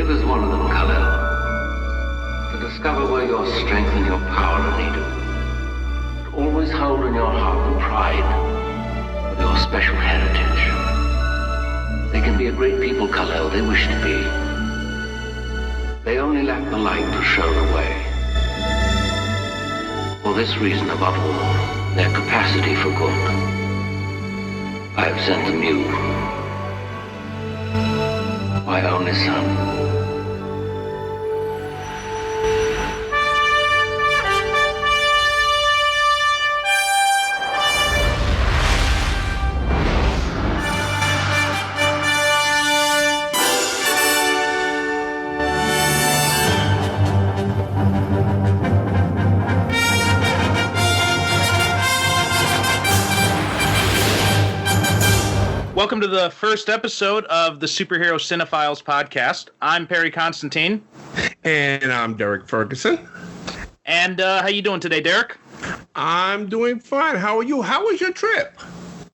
Live as one of them, Kal-El. To discover where your strength and your power are needed. To always hold in your heart the pride of your special heritage. They can be a great people, Kal-El. They wish to be. They only lack the light to show the way. For this reason, above all, their capacity for good, I have sent them you, my only son. Welcome to the first episode of the Superhero Cinephiles podcast. I'm Perry Constantine. And I'm Derrick Ferguson. And how you doing today, Derrick? I'm doing fine. How are you? How was your trip?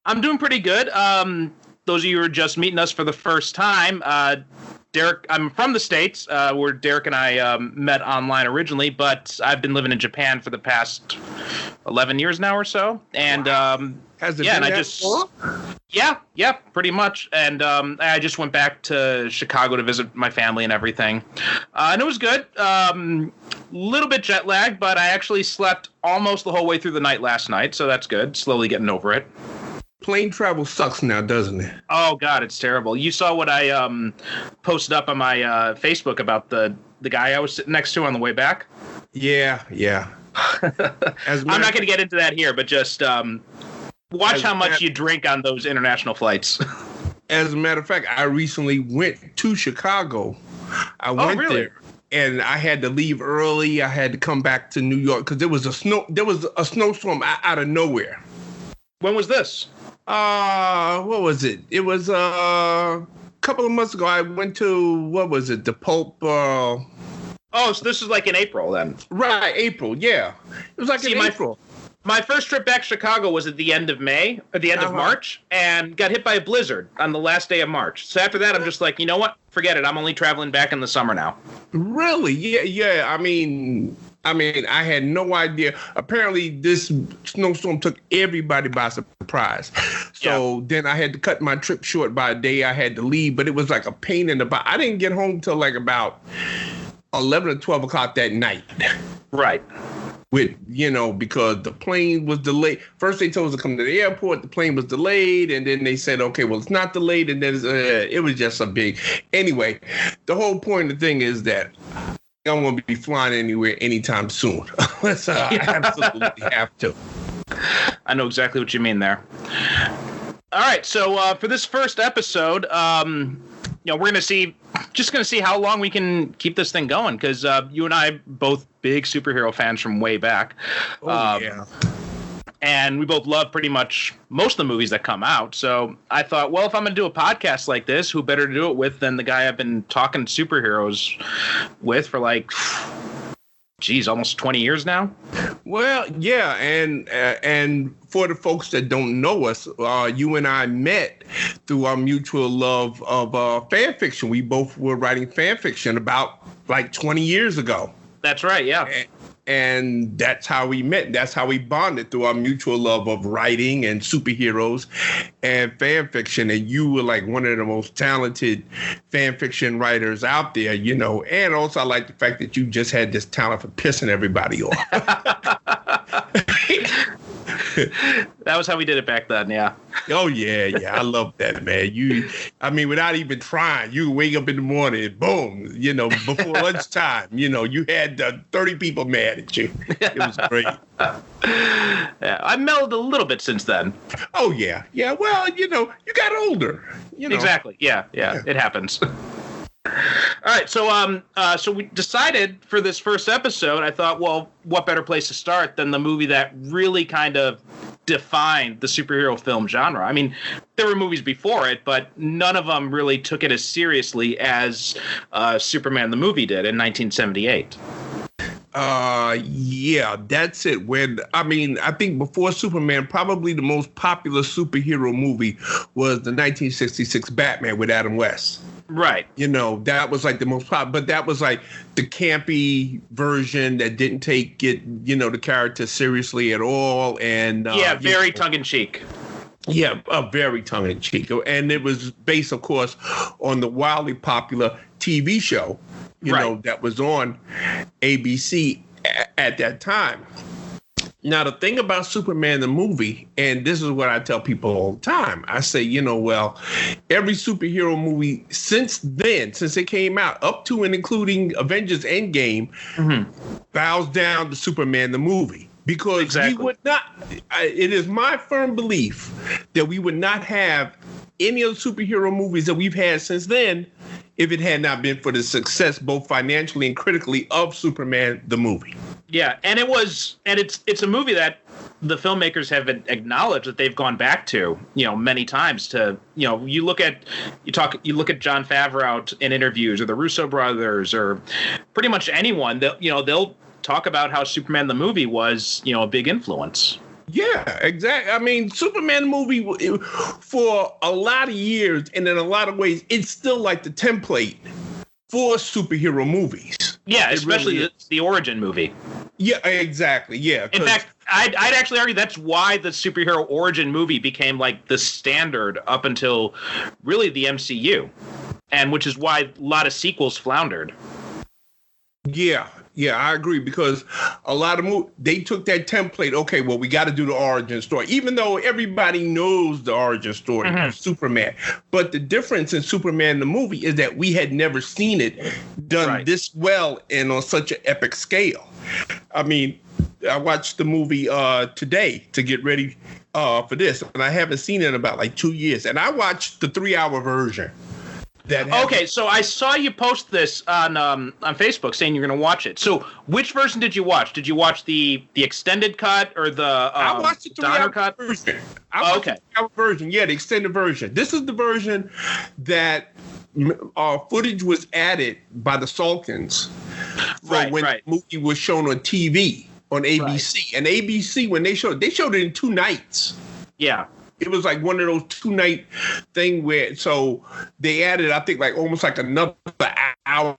I'm doing pretty good. Those of you who are just meeting us for the first time, Derrick, I'm from the States, where Derrick and I met online originally, but I've been living in Japan for the past 11 years now or so. And wow. Has it been that long? Yeah, pretty much. And I just went back to Chicago to visit my family and everything. And it was good. Little bit jet lagged, but I actually slept almost the whole way through the night last night, so that's good. Slowly getting over it. Plane travel sucks now, doesn't it? Oh, God, it's terrible. You saw what I posted up on my Facebook about the guy I was sitting next to on the way back? Yeah. I'm not going to get into that here, but just watch how much you drink on those international flights. As a matter of fact, I recently went to Chicago. I went there, and I had to leave early. I had to come back to New York because there was a snowstorm out of nowhere. When was this? What was it? It was a couple of months ago. I went to, what was it? The Pope. Oh, so this is like in April then? Right, April. Yeah, it was like in April. My first trip back to Chicago was at the end of May, or the end of March, and got hit by a blizzard on the last day of March. So after that, I'm just like, you know what? Forget it. I'm only traveling back in the summer now. Really? Yeah. I mean, I had no idea. Apparently, this snowstorm took everybody by surprise. So Then I had to cut my trip short by a day. I had to leave, but it was like a pain in the butt. I didn't get home till like about 11 or 12 o'clock that night. Right. Because the plane was delayed. First they told us to come to the airport. The plane was delayed, and then they said, okay, well, it's not delayed, and then it was just a big. Anyway, the whole point of the thing is that I don't want to be flying anywhere anytime soon, unless I absolutely have to. I know exactly what you mean there. All right, so for this first episode, we're going to see how long we can keep this thing going, because you and I both big superhero fans from way back. Yeah. And we both love pretty much most of the movies that come out. So I thought, well, if I'm going to do a podcast like this, who better to do it with than the guy I've been talking superheroes with for almost 20 years now. Well, yeah, and for the folks that don't know us, you and I met through our mutual love of fan fiction. We both were writing fan fiction about 20 years ago. That's right, yeah. And that's how we met. That's how we bonded, through our mutual love of writing and superheroes and fan fiction. And you were like one of the most talented fan fiction writers out there, And also I like the fact that you just had this talent for pissing everybody off. That was how we did it back then, yeah. Oh, yeah. I love that, man. Without even trying, you wake up in the morning, boom, before lunchtime, you had 30 people mad at you. It was great. Yeah, I mellowed a little bit since then. Oh, yeah. Yeah, well, you got older. Exactly. Yeah, it happens. All right, so we decided for this first episode, I thought, well, what better place to start than the movie that really kind of defined the superhero film genre. I mean, there were movies before it, but none of them really took it as seriously as Superman the movie did in 1978. Yeah, that's it. I think before Superman, probably the most popular superhero movie was the 1966 Batman with Adam West. Right. That was like the most popular, but that was like the campy version that didn't take the character seriously at all. And very tongue in cheek. Yeah, very tongue in cheek. And it was based, of course, on the wildly popular TV show, that was on ABC at that time. Now, the thing about Superman the movie, and this is what I tell people all the time, I say, every superhero movie since it came out, up to and including Avengers Endgame, bows down to Superman the movie. Because we would not, it is my firm belief that we would not have any of the superhero movies that we've had since then if it had not been for the success, both financially and critically, of Superman the movie. Yeah, and it's a movie that the filmmakers have acknowledged that they've gone back to, many times. You look at Jon Favreau in interviews, or the Russo brothers, or pretty much anyone that they'll talk about how Superman the movie was, a big influence. Yeah, exactly. I mean, Superman the movie, for a lot of years and in a lot of ways, it's still like the template for superhero movies. Yeah, especially really the origin movie. Yeah, exactly. Yeah. In fact, I'd actually argue that's why the superhero origin movie became like the standard up until really the MCU, and which is why a lot of sequels floundered. Yeah, I agree, because a lot of they took that template. Okay, well, we got to do the origin story, even though everybody knows the origin story of Superman. But the difference in Superman the movie is that we had never seen it done this well and on such an epic scale. I mean, I watched the movie today to get ready for this, and I haven't seen it in about like 2 years. And I watched the 3-hour version. Okay, so I saw you post this on Facebook saying you're going to watch it. So which version did you watch? Did you watch the extended cut or the I watched the 3-hour cut version. The 3-hour version. Yeah, the extended version. This is the version that footage was added by the Salkins when the movie was shown on TV on ABC. Right. And ABC, when they showed it in 2 nights. Yeah. It was like one of those 2-night thing where, so they added, I think, like almost like another hour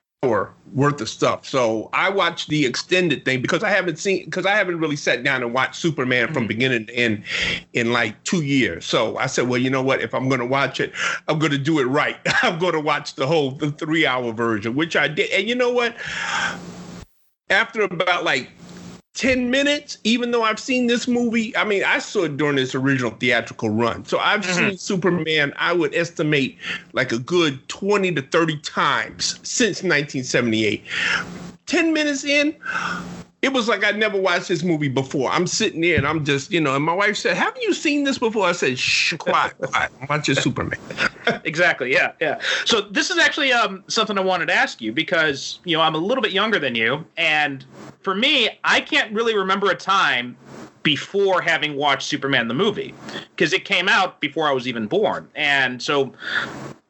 worth of stuff. So I watched the extended thing because I haven't really sat down and watched Superman from beginning to end in like 2 years. So I said, well, you know what? If I'm going to watch it, I'm going to do it right. I'm going to watch the 3-hour version, which I did. And you know what? After about like 10 minutes, even though I've seen this movie, I mean, I saw it during its original theatrical run. So I've seen Superman, I would estimate, like a good 20 to 30 times since 1978. 10 minutes in, it was like I'd never watched this movie before. I'm sitting there and I'm just, and my wife said, haven't you seen this before? I said, shh, quiet, watch your Superman. Exactly, yeah. So this is actually something I wanted to ask you because, I'm a little bit younger than you. And for me, I can't really remember a time before having watched Superman the movie because it came out before I was even born. And so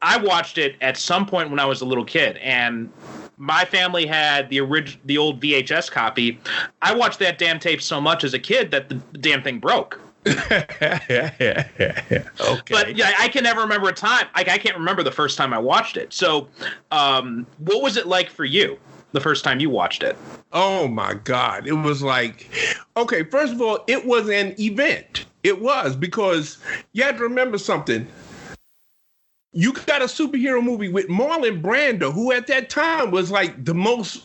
I watched it at some point when I was a little kid, and my family had the old VHS copy. I watched that damn tape so much as a kid that the damn thing broke. Okay. But yeah, I can never remember a time. I can't remember the first time I watched it. So what was it like for you the first time you watched it? Oh my God. It was like, okay, first of all, it was an event. It was, because you had to remember something. You got a superhero movie with Marlon Brando, who at that time was like the most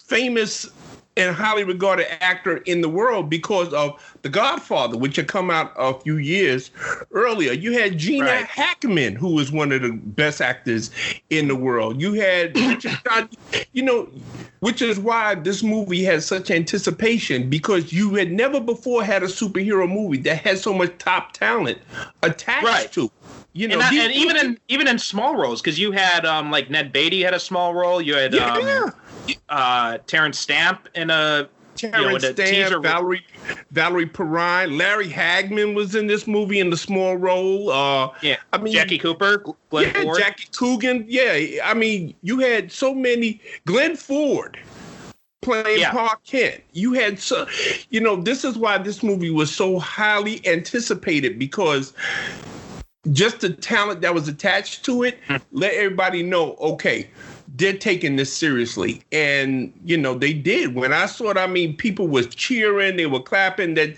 famous and highly regarded actor in the world because of The Godfather, which had come out a few years earlier. You had Gina Hackman, who was one of the best actors in the world. You had Richard Todd, which is why this movie has such anticipation, because you had never before had a superhero movie that had so much top talent attached to it. And even in small roles, because you had like Ned Beatty had a small role. You had Terrence Stamp in a teaser. Valerie Perrine, Larry Hagman was in this movie in the small role. Jackie Cooper, Glenn Ford, Jackie Coogan. Yeah, I mean, you had so many. Glenn Ford playing Clark Kent. You had this is why this movie was so highly anticipated, because just the talent that was attached to it, let everybody know, okay, they're taking this seriously. And, they did. When I saw it, I mean, people was cheering, they were clapping. That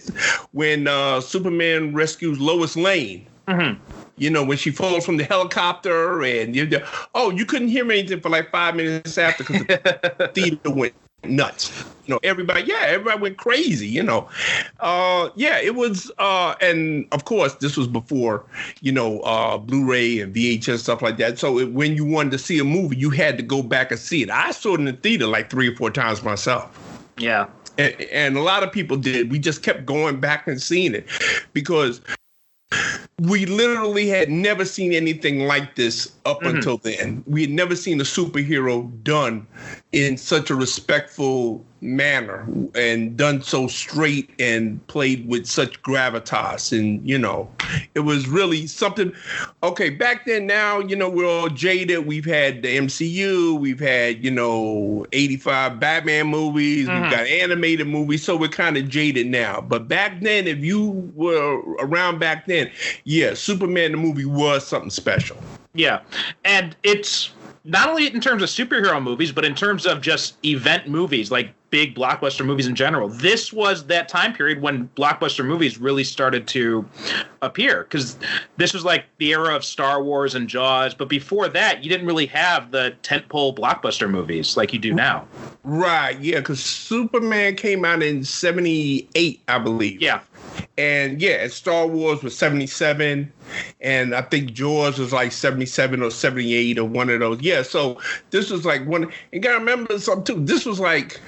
when Superman rescues Lois Lane, when she falls from the helicopter, and you couldn't hear anything for like 5 minutes after because the theater went nuts. Everybody went crazy. It was, and of course this was before, Blu-ray and VHS stuff like that. So when you wanted to see a movie, you had to go back and see it. I saw it in the theater like 3 or 4 times myself. Yeah. And a lot of people did. We just kept going back and seeing it because we literally had never seen anything like this up until then. We had never seen a superhero done in such a respectful manner and done so straight and played with such gravitas. And, it was really something. Okay, back then, now, we're all jaded. We've had the MCU. We've had, 85 Batman movies. We've got animated movies. So we're kind of jaded now. But back then, if you were around back then, Superman the movie was something special. Yeah. And it's not only in terms of superhero movies, but in terms of just event movies, like big blockbuster movies in general. This was that time period when blockbuster movies really started to appear, because this was like the era of Star Wars and Jaws. But before that, you didn't really have the tentpole blockbuster movies like you do now. Right. Yeah. Because Superman came out in 78, I believe. Yeah. And Star Wars was 77, and I think Jaws was like 77 or 78 or one of those. Yeah, so this was like one. And you gotta remember something too. This was like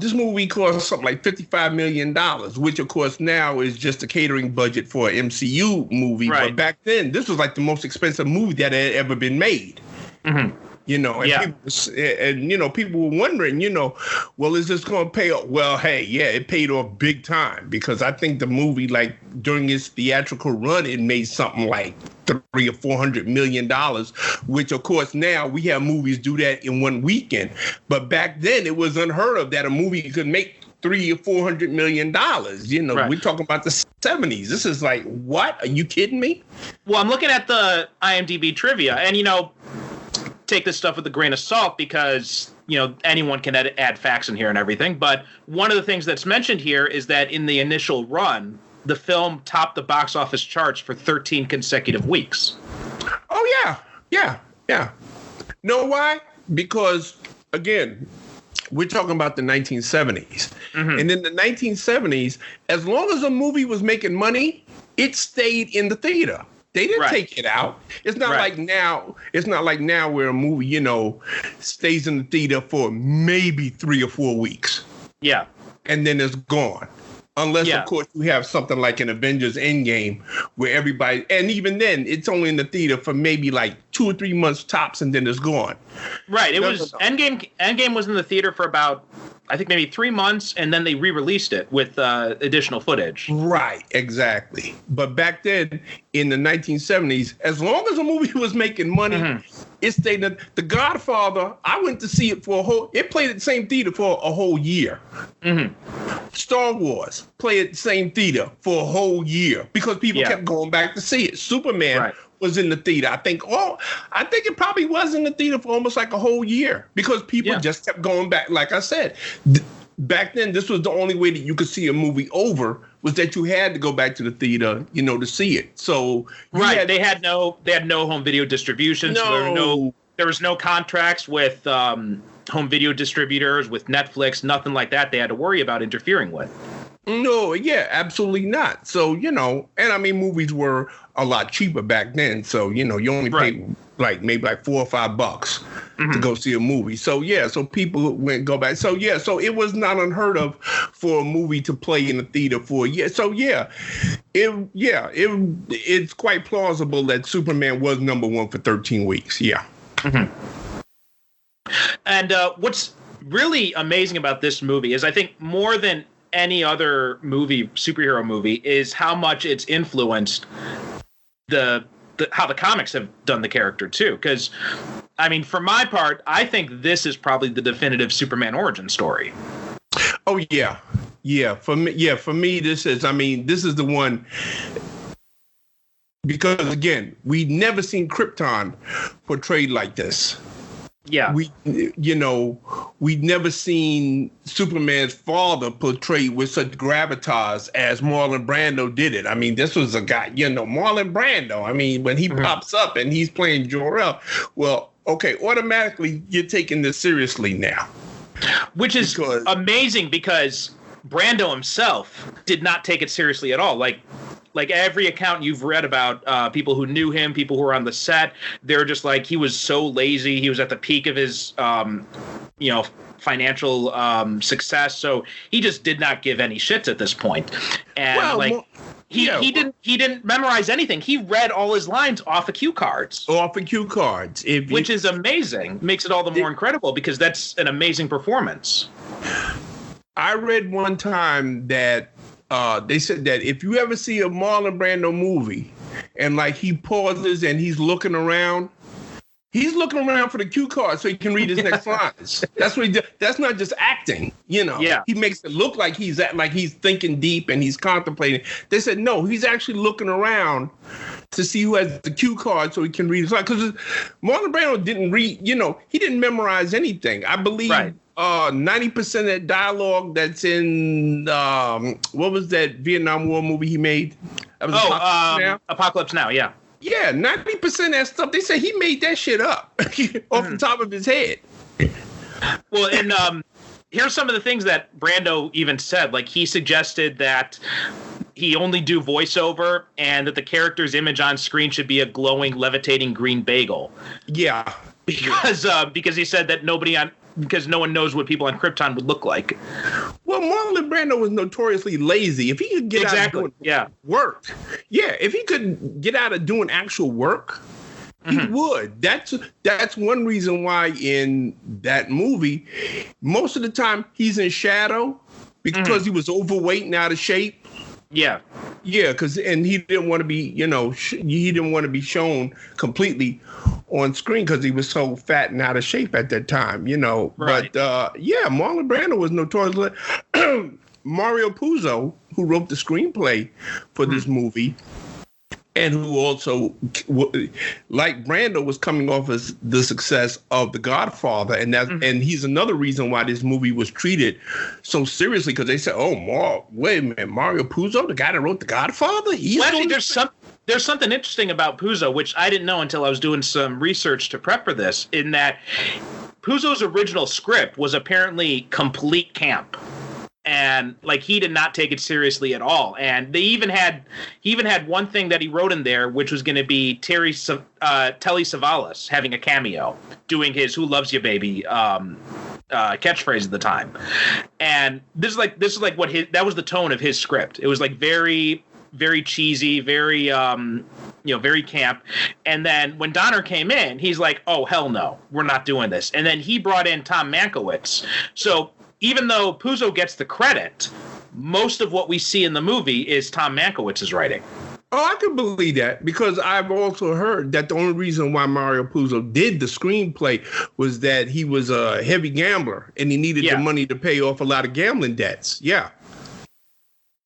this movie cost something like $55 million, which of course now is just a catering budget for an MCU movie. Right. But back then, this was like the most expensive movie that had ever been made. People were wondering, well, is this going to pay off? Well, hey, it paid off big time, because I think the movie, like during its theatrical run, it made something like $300 or $400 million, which of course now we have movies do that in one weekend. But back then it was unheard of that a movie could make $300 or $400 million. Right. We're talking about the 70s. This is like, what? Are you kidding me? Well, I'm looking at the IMDb trivia, and take this stuff with a grain of salt, because anyone can add facts in here and everything. But one of the things that's mentioned here is that in the initial run, the film topped the box office charts for 13 consecutive weeks. Oh yeah. Know why? Because again, we're talking about the 1970s. And in the 1970s, as long as a movie was making money, it stayed in the theater. They didn't take it out. It's not like now. It's not like now where a movie, stays in the theater for maybe 3 or 4 weeks. Yeah. And then it's gone. Unless, of course, you have something like an Avengers Endgame where everybody, and even then, it's only in the theater for maybe like 2 or 3 months tops, and then it's gone. Right. Endgame was in the theater for about, I think, maybe 3 months, and then they re-released it with additional footage. Right. Exactly. But back then, in the 1970s, as long as a movie was making money, it stayed in The Godfather. I went to see it it played at the same theater for a whole year. Star Wars played at the same theater for a whole year because people kept going back to see it. Superman was in the theater. I think it probably was in the theater for almost like a whole year because people just kept going back. Like I said, back then, this was the only way that you could see a movie over, was that you had to go back to the theater, to see it. So they had no home video distribution. No. So there was no contracts with home video distributors, with Netflix, nothing like that they had to worry about interfering with. No, absolutely not. So, and I mean, movies were a lot cheaper back then. So, you only paid maybe $4 or $5 to go see a movie. So, so people went go back. So, so it was not unheard of for a movie to play in the theater for a year. So, it's quite plausible that Superman was number one for 13 weeks. Yeah. And what's really amazing about this movie is, I think more than any other superhero movie, is how much it's influenced how the comics have done the character too. Because, I mean, for my part, I think this is probably the definitive Superman origin story. Oh yeah. For me, this is the one. because again, we'd never seen Krypton portrayed like this. Yeah. We'd never seen Superman's father portrayed with such gravitas as Marlon Brando did it. I mean, this was a guy, Marlon Brando. I mean, when he pops up and he's playing Jor-El, well, okay, automatically you're taking this seriously now. Which is amazing because Brando himself did not take it seriously at all. Like every account you've read about people who knew him, people who were on the set, they're just like, he was so lazy. He was at the peak of his, financial success. So he just did not give any shits at this point. And he didn't memorize anything. He read all his lines off of cue cards. Which is amazing. Makes it all the more incredible because that's an amazing performance. I read one time that they said that if you ever see a Marlon Brando movie and like he pauses and he's looking around for the cue card so he can read his next lines. That's what he does. That's not just acting, Yeah. He makes it look like he's thinking deep and he's contemplating. They said no, he's actually looking around to see who has the cue card so he can read his lines. Because Marlon Brando didn't read, he didn't memorize anything. I believe 90% of that dialogue that's in what was that Vietnam War movie he made? That was Apocalypse Now, yeah. Yeah, 90% of that stuff, they say he made that shit up off the top of his head. Well, and here's some of the things that Brando even said. Like, he suggested that he only do voiceover and that the character's image on screen should be a glowing, levitating green bagel. Yeah. Because he said that because no one knows what people on Krypton would look like. Well, Marlon Brando was notoriously lazy. If he could get out of doing work, if he could get out of doing actual work, he would. That's one reason why in that movie, most of the time he's in shadow because he was overweight and out of shape. Yeah. Yeah, and he didn't want to be, he didn't want to be shown completely on screen because he was so fat and out of shape at that time, Right. But Marlon Brando was notorious. Mario Puzo, who wrote the screenplay for this movie, and who also, like Brando, was coming off as the success of The Godfather, and and he's another reason why this movie was treated so seriously because they said, wait a minute, Mario Puzo, the guy that wrote The Godfather, There's something interesting about Puzo, which I didn't know until I was doing some research to prep for this, in that Puzo's original script was apparently complete camp. And he did not take it seriously at all. And he even had one thing that he wrote in there, which was going to be Telly Savalas having a cameo, doing his "Who Loves You, Baby" catchphrase at the time. And this is what that was the tone of his script. It was very, very cheesy, very very camp. And then when Donner came in, he's like, "Oh hell no, we're not doing this." And then he brought in Tom Mankiewicz. So even though Puzo gets the credit, most of what we see in the movie is Tom Mankiewicz's writing. Oh, I can believe that because I've also heard that the only reason why Mario Puzo did the screenplay was that he was a heavy gambler and he needed the money to pay off a lot of gambling debts. Yeah.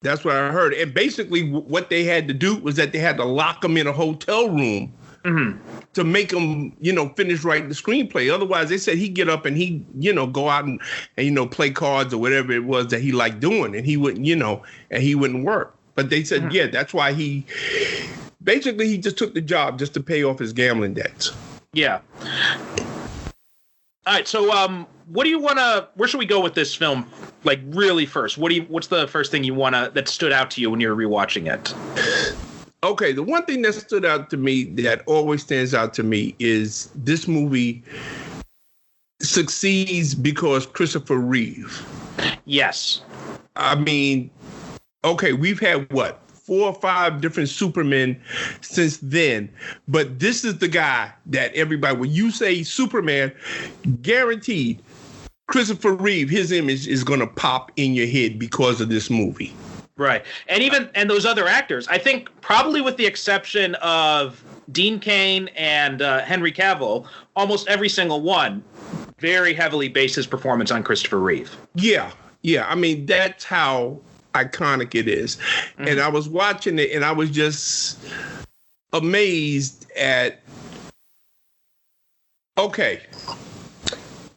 That's what I heard. And basically what they had to do was that they had to lock him in a hotel room to make him, finish writing the screenplay. Otherwise, they said he'd get up and he'd, go out and play cards or whatever it was that he liked doing, and he wouldn't, and he wouldn't work. But they said, that's why he just took the job just to pay off his gambling debts. Yeah. All right. So, what do you want to? Where should we go with this film? Really first. What's the first thing that stood out to you when you were rewatching it? Okay, the one thing that stood out to me, that always stands out to me, is this movie succeeds because Christopher Reeve. Yes. I mean, okay, we've had 4 or 5 different Supermen since then, but this is the guy that everybody, when you say Superman, guaranteed Christopher Reeve, his image is going to pop in your head because of this movie. Right. And those other actors, I think probably with the exception of Dean Cain and Henry Cavill, almost every single one very heavily based his performance on Christopher Reeve. Yeah. Yeah. I mean, that's how iconic it is. And I was watching it and I was just amazed at. Okay,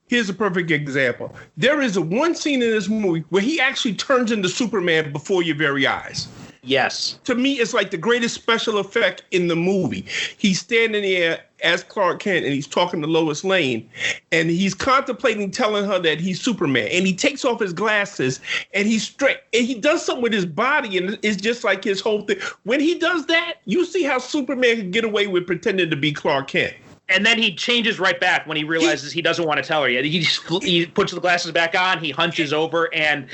here's a perfect example. There is one scene in this movie where he actually turns into Superman before your very eyes. Yes. To me, it's like the greatest special effect in the movie. He's standing there as Clark Kent, and he's talking to Lois Lane, and he's contemplating telling her that he's Superman. And he takes off his glasses, and he's straight, and he does something with his body, and it's just like his whole thing. When he does that, you see how Superman can get away with pretending to be Clark Kent. And then he changes right back when he realizes he doesn't want to tell her yet. He puts the glasses back on. He hunches over, and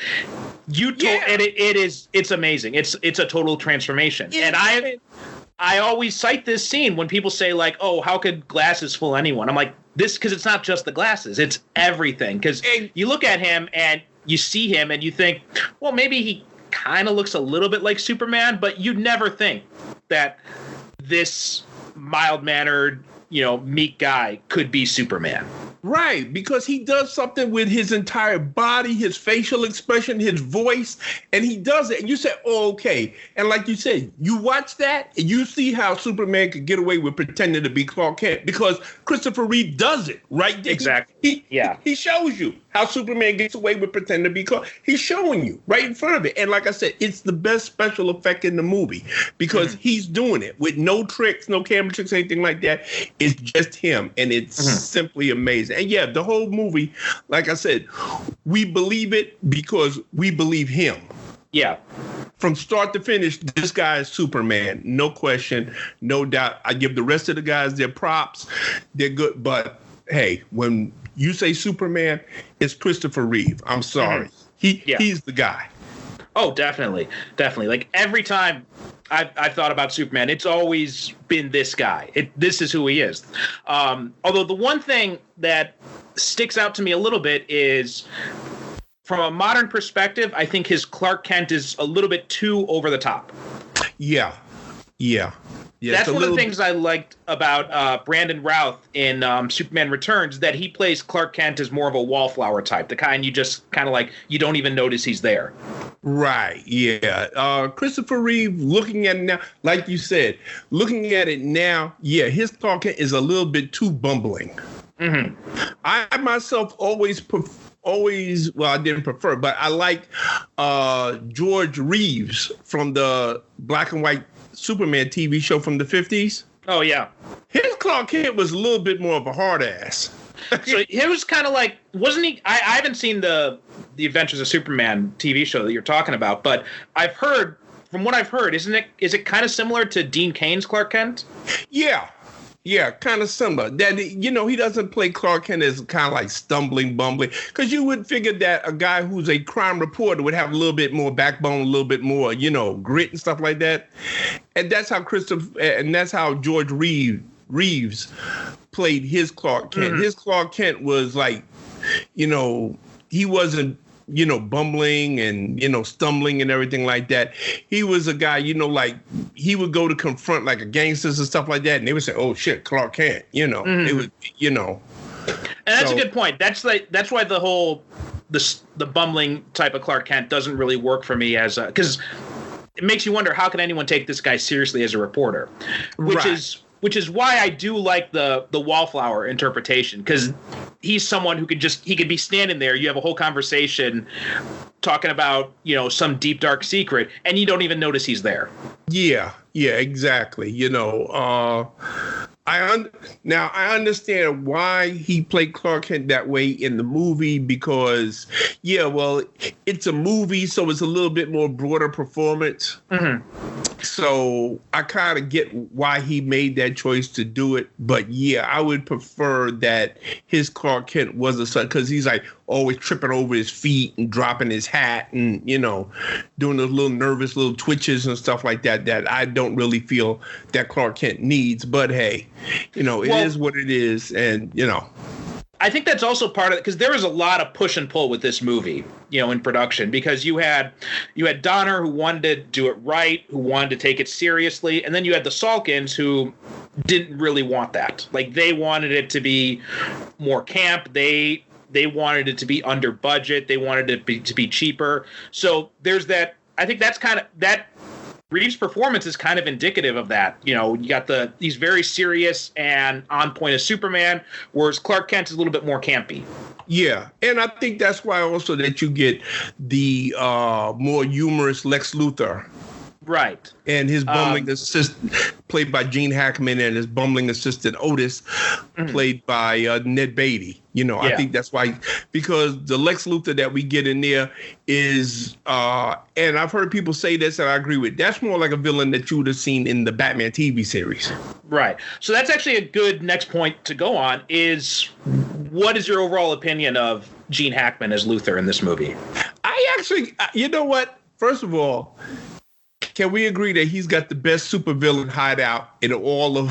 it's amazing. It's a total transformation. And I always cite this scene when people say like, "Oh, how could glasses fool anyone?" I'm like, this because it's not just the glasses; it's everything. Because you look at him and you see him, and you think, well, maybe he kind of looks a little bit like Superman, but you'd never think that this mild-mannered, meek guy could be Superman. Right, because he does something with his entire body, his facial expression, his voice, and he does it. And you say, oh, okay. And like you said, you watch that and you see how Superman could get away with pretending to be Clark Kent because Christopher Reeve does it, right? Exactly. He shows you how Superman gets away with pretending to be Clark. He's showing you right in front of it. And like I said, it's the best special effect in the movie because he's doing it with no tricks, no camera tricks, anything like that. It's just him, and it's simply amazing. And yeah, the whole movie, like I said, we believe it because we believe him. Yeah. From start to finish, this guy is Superman. No question, no doubt. I give the rest of the guys their props. They're good. But hey, when you say Superman, it's Christopher Reeve. I'm sorry. He's the guy. Oh, definitely. Definitely. Like every time I've thought about Superman, it's always been this guy. This is who he is. Although the one thing that sticks out to me a little bit is, from a modern perspective, I think his Clark Kent is a little bit too over the top. Yeah. That's one of the things I liked about Brandon Routh in Superman Returns, that he plays Clark Kent as more of a wallflower type, the kind you just kind of like, you don't even notice he's there. Right, yeah. Christopher Reeve, looking at it now, like you said, looking at it now, yeah, his Clark Kent is a little bit too bumbling. Mm-hmm. I myself always, I didn't prefer, but I like George Reeves from the black and white Superman TV show from the 50s. Oh, yeah. His Clark Kent was a little bit more of a hard ass. So it was kind of like, wasn't he? I haven't seen the Adventures of Superman TV show that you're talking about, but I've heard, from what I've heard, is it kind of similar to Dean Cain's Clark Kent? Yeah, kind of similar. That, he doesn't play Clark Kent as kind of like stumbling, bumbling, because you would figure that a guy who's a crime reporter would have a little bit more backbone, a little bit more, grit and stuff like that. And that's how George Reeves played his Clark Kent. Mm-hmm. His Clark Kent was like, he wasn't, bumbling and, stumbling and everything like that. He was a guy, like he would go to confront like a gangsters and stuff like that. And they would say, oh shit, Clark Kent, mm-hmm. It was, And that's a good point. That's why the whole, the bumbling type of Clark Kent doesn't really work for me because it makes you wonder, how can anyone take this guy seriously as a reporter? Which is why I do like the wallflower interpretation, because he's someone who he could be standing there. You have a whole conversation talking about, some deep, dark secret, and you don't even notice he's there. Yeah, exactly. Now I understand why he played Clark Kent that way in the movie because, it's a movie, so it's a little bit more broader performance. Mm-hmm. So I kind of get why he made that choice to do it. But yeah, I would prefer that his Clark Kent was a son, because he's like always tripping over his feet and dropping his hat and, doing those little nervous little twitches and stuff like that I don't really feel that Clark Kent needs. But hey, it is what it is. And, I think that's also part of it, because there was a lot of push and pull with this movie, in production, because you had Donner, who wanted to do it right, who wanted to take it seriously, and then you had the Salkins, who didn't really want that. Like, they wanted it to be more camp. They wanted it to be under budget. They wanted it to be cheaper. So there's that. I think that's kind of that Reeves' performance is kind of indicative of that. You know, you got he's very serious and on point as Superman, whereas Clark Kent is a little bit more campy. Yeah, and I think that's why also that you get the more humorous Lex Luthor. Right. And his bumbling assistant, played by Gene Hackman, and his bumbling assistant, Otis, played by Ned Beatty. You know, I think that's why, because the Lex Luthor that we get in there is, and I've heard people say this, and I agree with, that's more like a villain that you would have seen in the Batman TV series. Right. So that's actually a good next point to go on, is what is your overall opinion of Gene Hackman as Luthor in this movie? I actually, you know what? First of all, can we agree that he's got the best supervillain hideout in all of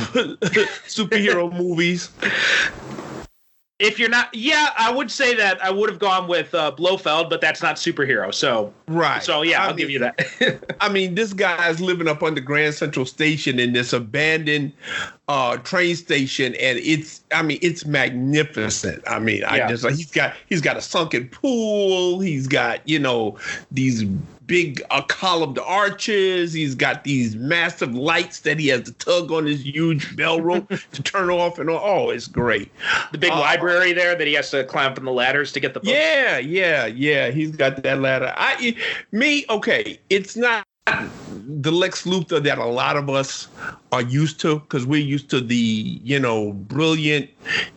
superhero movies? If you're not, I would say that I would have gone with Blofeld, but that's not superhero. So right. So I'll give you that. I mean, this guy's living up on the Grand Central Station in this abandoned train station, and it's magnificent. I mean, he's got a sunken pool. He's got these big columned arches. He's got these massive lights that he has to tug on his huge bell rope to turn off and on. Oh, it's great. The big library there that he has to climb up on the ladders to get the books. Yeah. He's got that ladder. Okay, it's not the Lex Luthor that a lot of us are used to, because we're used to the, brilliant,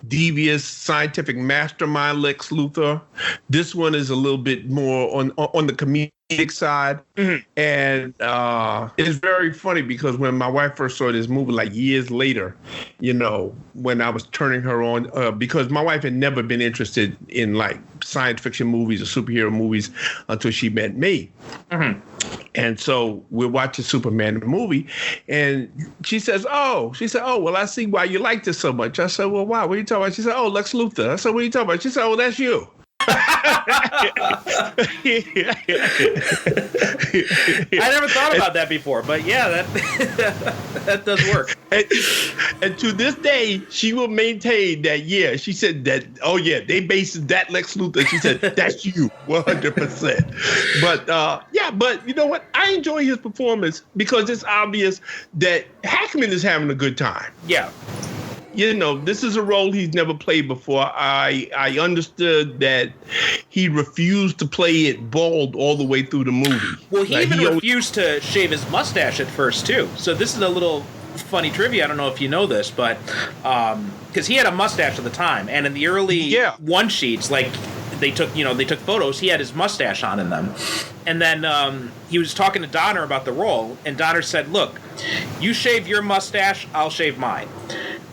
devious, scientific mastermind Lex Luthor. This one is a little bit more on the comedic side. Mm-hmm. And it's very funny because when my wife first saw this movie, like years later, when I was turning her on, because my wife had never been interested in like science fiction movies or superhero movies until she met me. Mm-hmm. And so we're watching Superman the movie, and she said, oh, well, I see why you like this so much. I said, well, why? What are you talking about? She said, oh, Lex Luthor. I said, what are you talking about? She said, oh, that's you. I never thought about that before, but yeah, that does work. And to this day, she will maintain that. Yeah, she said that. Oh yeah, they based that Lex Luthor. She said that's you, 100%. But you know what? I enjoy his performance because it's obvious that Hackman is having a good time. Yeah. This is a role he's never played before. I understood that he refused to play it bald all the way through the movie. Well, he refused to shave his mustache at first, too. So this is a little funny trivia. I don't know if you know this, but because he had a mustache at the time, and in the early one sheets, like they took photos, he had his mustache on in them. And then he was talking to Donner about the role, and Donner said, look, you shave your mustache, I'll shave mine.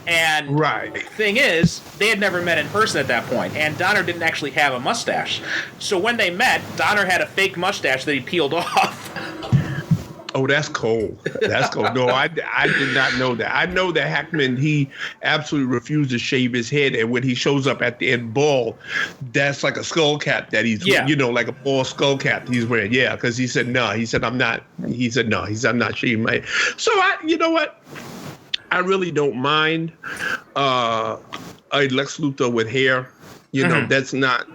And the thing is, they had never met in person at that point, and Donner didn't actually have a mustache. So when they met, Donner had a fake mustache that he peeled off. Oh, that's cold. That's cold. No, I did not know that. I know that Hackman, he absolutely refused to shave his head, and when he shows up at the end bald, that's like a skull cap that he's, like a bald skull cap he's wearing. Yeah, because he said no. He said I'm not. He said no. He said I'm not shaving my head. So you know what? I really don't mind a Lex Luthor with hair. That's not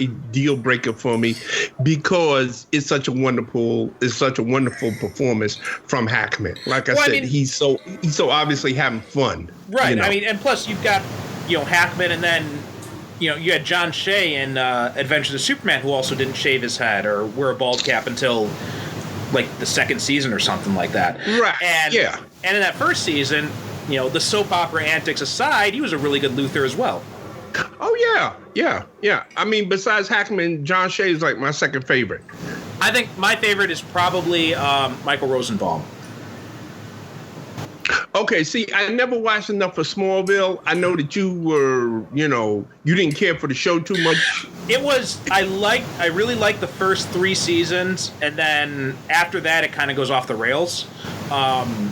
a deal breaker for me because it's such a wonderful performance from Hackman. Like I said, he's so obviously having fun. Right. I mean, and plus you've got, Hackman, and then, you had John Shea in Adventures of Superman, who also didn't shave his head or wear a bald cap until like the second season or something like that. Right. And in that first season, the soap opera antics aside, he was a really good Luthor as well. Oh, yeah. I mean, besides Hackman, John Shea is like my second favorite. I think my favorite is probably Michael Rosenbaum. Okay, see, I never watched enough of Smallville. I know that you were, you didn't care for the show too much. I really liked the first 3 seasons, and then after that, it kind of goes off the rails. And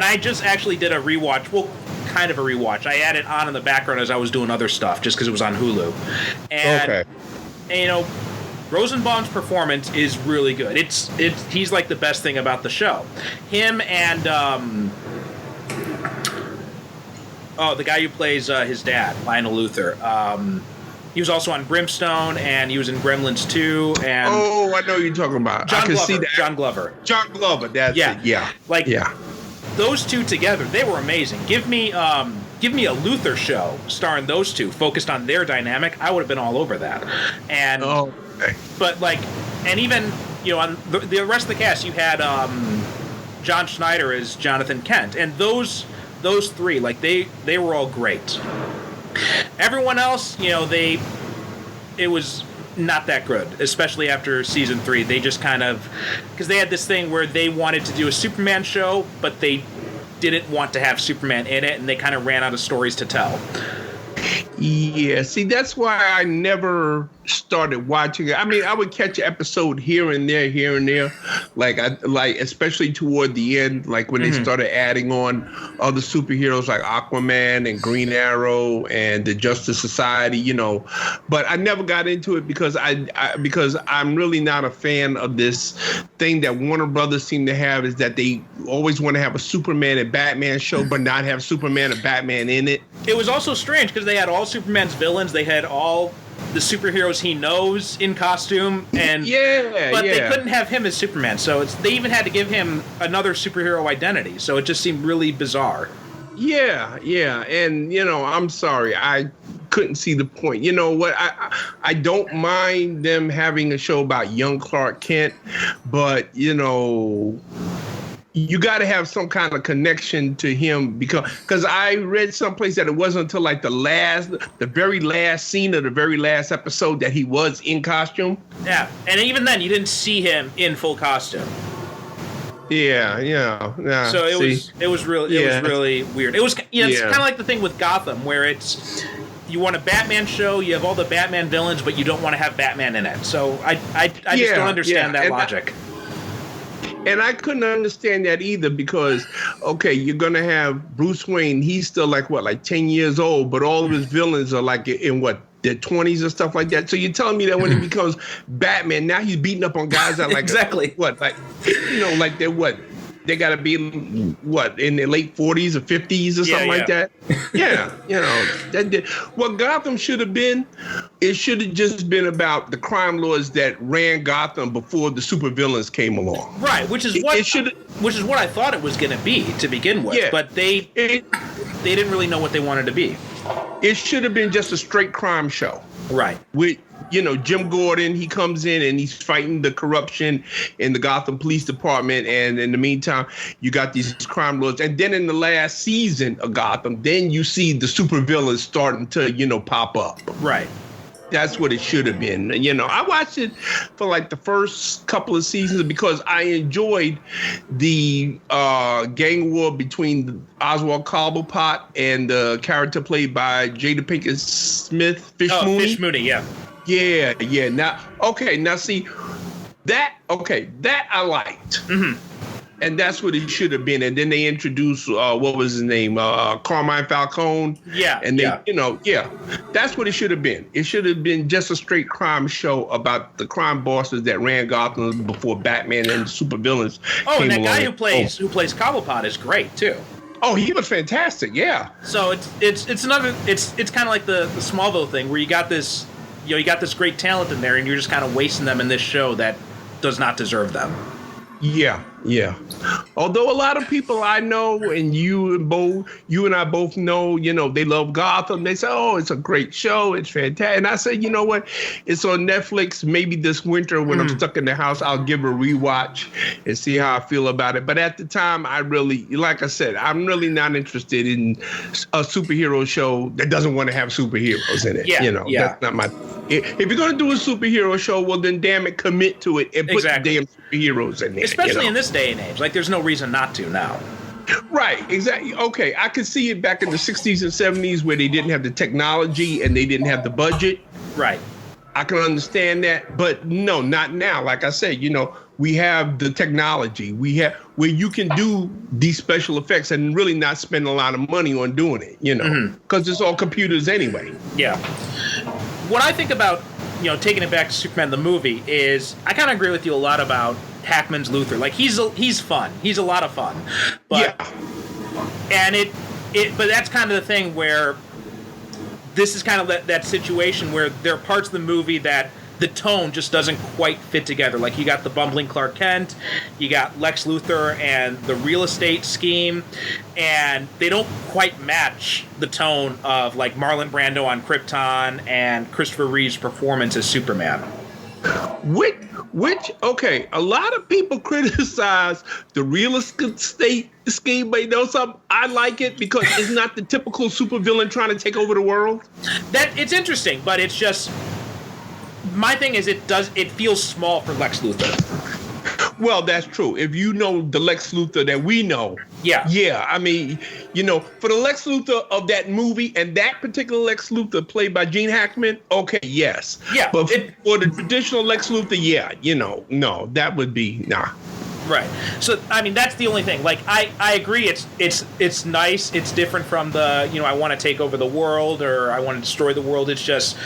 I just actually did a rewatch. Well, kind of a rewatch. I had it on in the background as I was doing other stuff, just because it was on Hulu. And Rosenbaum's performance is really good. He's like the best thing about the show. Him and the guy who plays his dad, Lionel Luthor. He was also on Brimstone, and he was in Gremlins 2. And oh, I know who you're talking about. John I can Glover, see that. John Glover. John Glover. That's it. Yeah. Those two together, they were amazing. Give me a Luther show starring those two, focused on their dynamic. I would have been all over that. And but like, and even on the rest of the cast, you had John Schneider as Jonathan Kent, and those three, like they were all great. Everyone else, it was not that good, especially after season 3. They just kind of, because they had this thing where they wanted to do a Superman show, but they didn't want to have Superman in it, and they kind of ran out of stories to tell. Yeah, see, that's why I never started watching it. I mean, I would catch an episode here and there, like especially toward the end, like when they started adding on other superheroes like Aquaman and Green Arrow and the Justice Society, But I never got into it because because I'm really not a fan of this thing that Warner Brothers seem to have, is that they always want to have a Superman and Batman show, but not have Superman and Batman in it. It was also strange because they had all Superman's villains. They had all the superheroes he knows in costume, and but they couldn't have him as Superman. So they even had to give him another superhero identity. So it just seemed really bizarre. Yeah, and I'm sorry, I couldn't see the point. You know what? I don't mind them having a show about young Clark Kent, but you got to have some kind of connection to him, because I read someplace that it wasn't until like the very last scene of the very last episode that he was in costume. Yeah, and even then you didn't see him in full costume. Yeah. So it was really weird. It was it's kind of like the thing with Gotham, where it's, you want a Batman show, you have all the Batman villains, but you don't want to have Batman in it. So I just don't understand that logic. And I couldn't understand that either, because, okay, you're going to have Bruce Wayne. He's still like 10 years old, but all of his villains are like in their 20s or stuff like that. So you're telling me that when he becomes Batman, now he's beating up on guys that exactly they got to be in their late 40s or 50s or something like that. Yeah, what Gotham should have been, it should have just been about the crime lords that ran Gotham before the supervillains came along. Right, which is what I thought it was going to be to begin with. Yeah, but they didn't really know what they wanted to be. It should have been just a straight crime show. Right. With Jim Gordon, he comes in and he's fighting the corruption in the Gotham Police Department. And in the meantime, you got these crime lords. And then in the last season of Gotham, then you see the supervillains starting to, pop up. Right. That's what it should have been. I watched it for like the first couple of seasons because I enjoyed the gang war between Oswald Cobblepot and the character played by Jada Pinkett Smith, Fish Mooney. Fish Mooney, yeah. Yeah. Now see, that I liked. Mm-hmm. And that's what it should have been. And then they introduced, what was his name? Carmine Falcone. Yeah. And that's what it should have been. It should have been just a straight crime show about the crime bosses that ran Gotham before Batman and the supervillains came and that along. guy who plays Cobblepot is great too. Oh, he was fantastic. Yeah. So it's kind of like the Smallville thing where you got this, you got this great talent in there and you're just kind of wasting them in this show that does not deserve them. Yeah. Although a lot of people I know, and you and I both know, they love Gotham. They say, "Oh, it's a great show. It's fantastic." And I say, you know what? It's on Netflix. Maybe this winter when I'm stuck in the house, I'll give a rewatch and see how I feel about it. But at the time, like I said, I'm really not interested in a superhero show that doesn't want to have superheroes in it. That's not my. If you're gonna do a superhero show, well then, damn it, commit to it and put the damn superheroes in there. Especially in this day and age, like there's no reason not to now. Right, exactly. Okay, I could see it back in the 60s and 70s where they didn't have the technology and they didn't have the budget. Right. I can understand that, but no, not now. Like I said, we have the technology. We have where you can do these special effects and really not spend a lot of money on doing it, because it's all computers anyway. Yeah. What I think about, taking it back to Superman the movie is I kind of agree with you a lot about Hackman's Luthor. Like he's fun. He's a lot of fun. But but that's kind of the thing where this is kind of that situation where there are parts of the movie that the tone just doesn't quite fit together. Like, you got the bumbling Clark Kent, you got Lex Luthor and the real estate scheme, and they don't quite match the tone of, like, Marlon Brando on Krypton and Christopher Reeve's performance as Superman. Which, okay, a lot of people criticize the real estate scheme, but you know something? I like it because it's not the typical supervillain trying to take over the world. It's interesting, but it's just, my thing is it feels small for Lex Luthor. Well, that's true. If you know the Lex Luthor that we know. Yeah. I mean, you know, for the Lex Luthor of that movie and that particular Lex Luthor played by Gene Hackman, okay, yes. Yeah. But for the traditional Lex Luthor, yeah, you know, no, that would be, nah. Right. So, I mean, that's the only thing. Like, I agree. It's nice. It's different from the, you know, I want to take over the world or I want to destroy the world. It's just,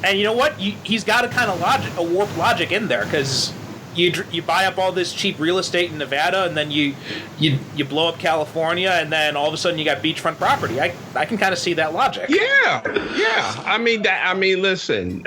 and you know what? He's got a kind of a warped logic in there, because you buy up all this cheap real estate in Nevada, and then you blow up California, and then all of a sudden you got beachfront property. I can kind of see that logic. Yeah. I mean, listen.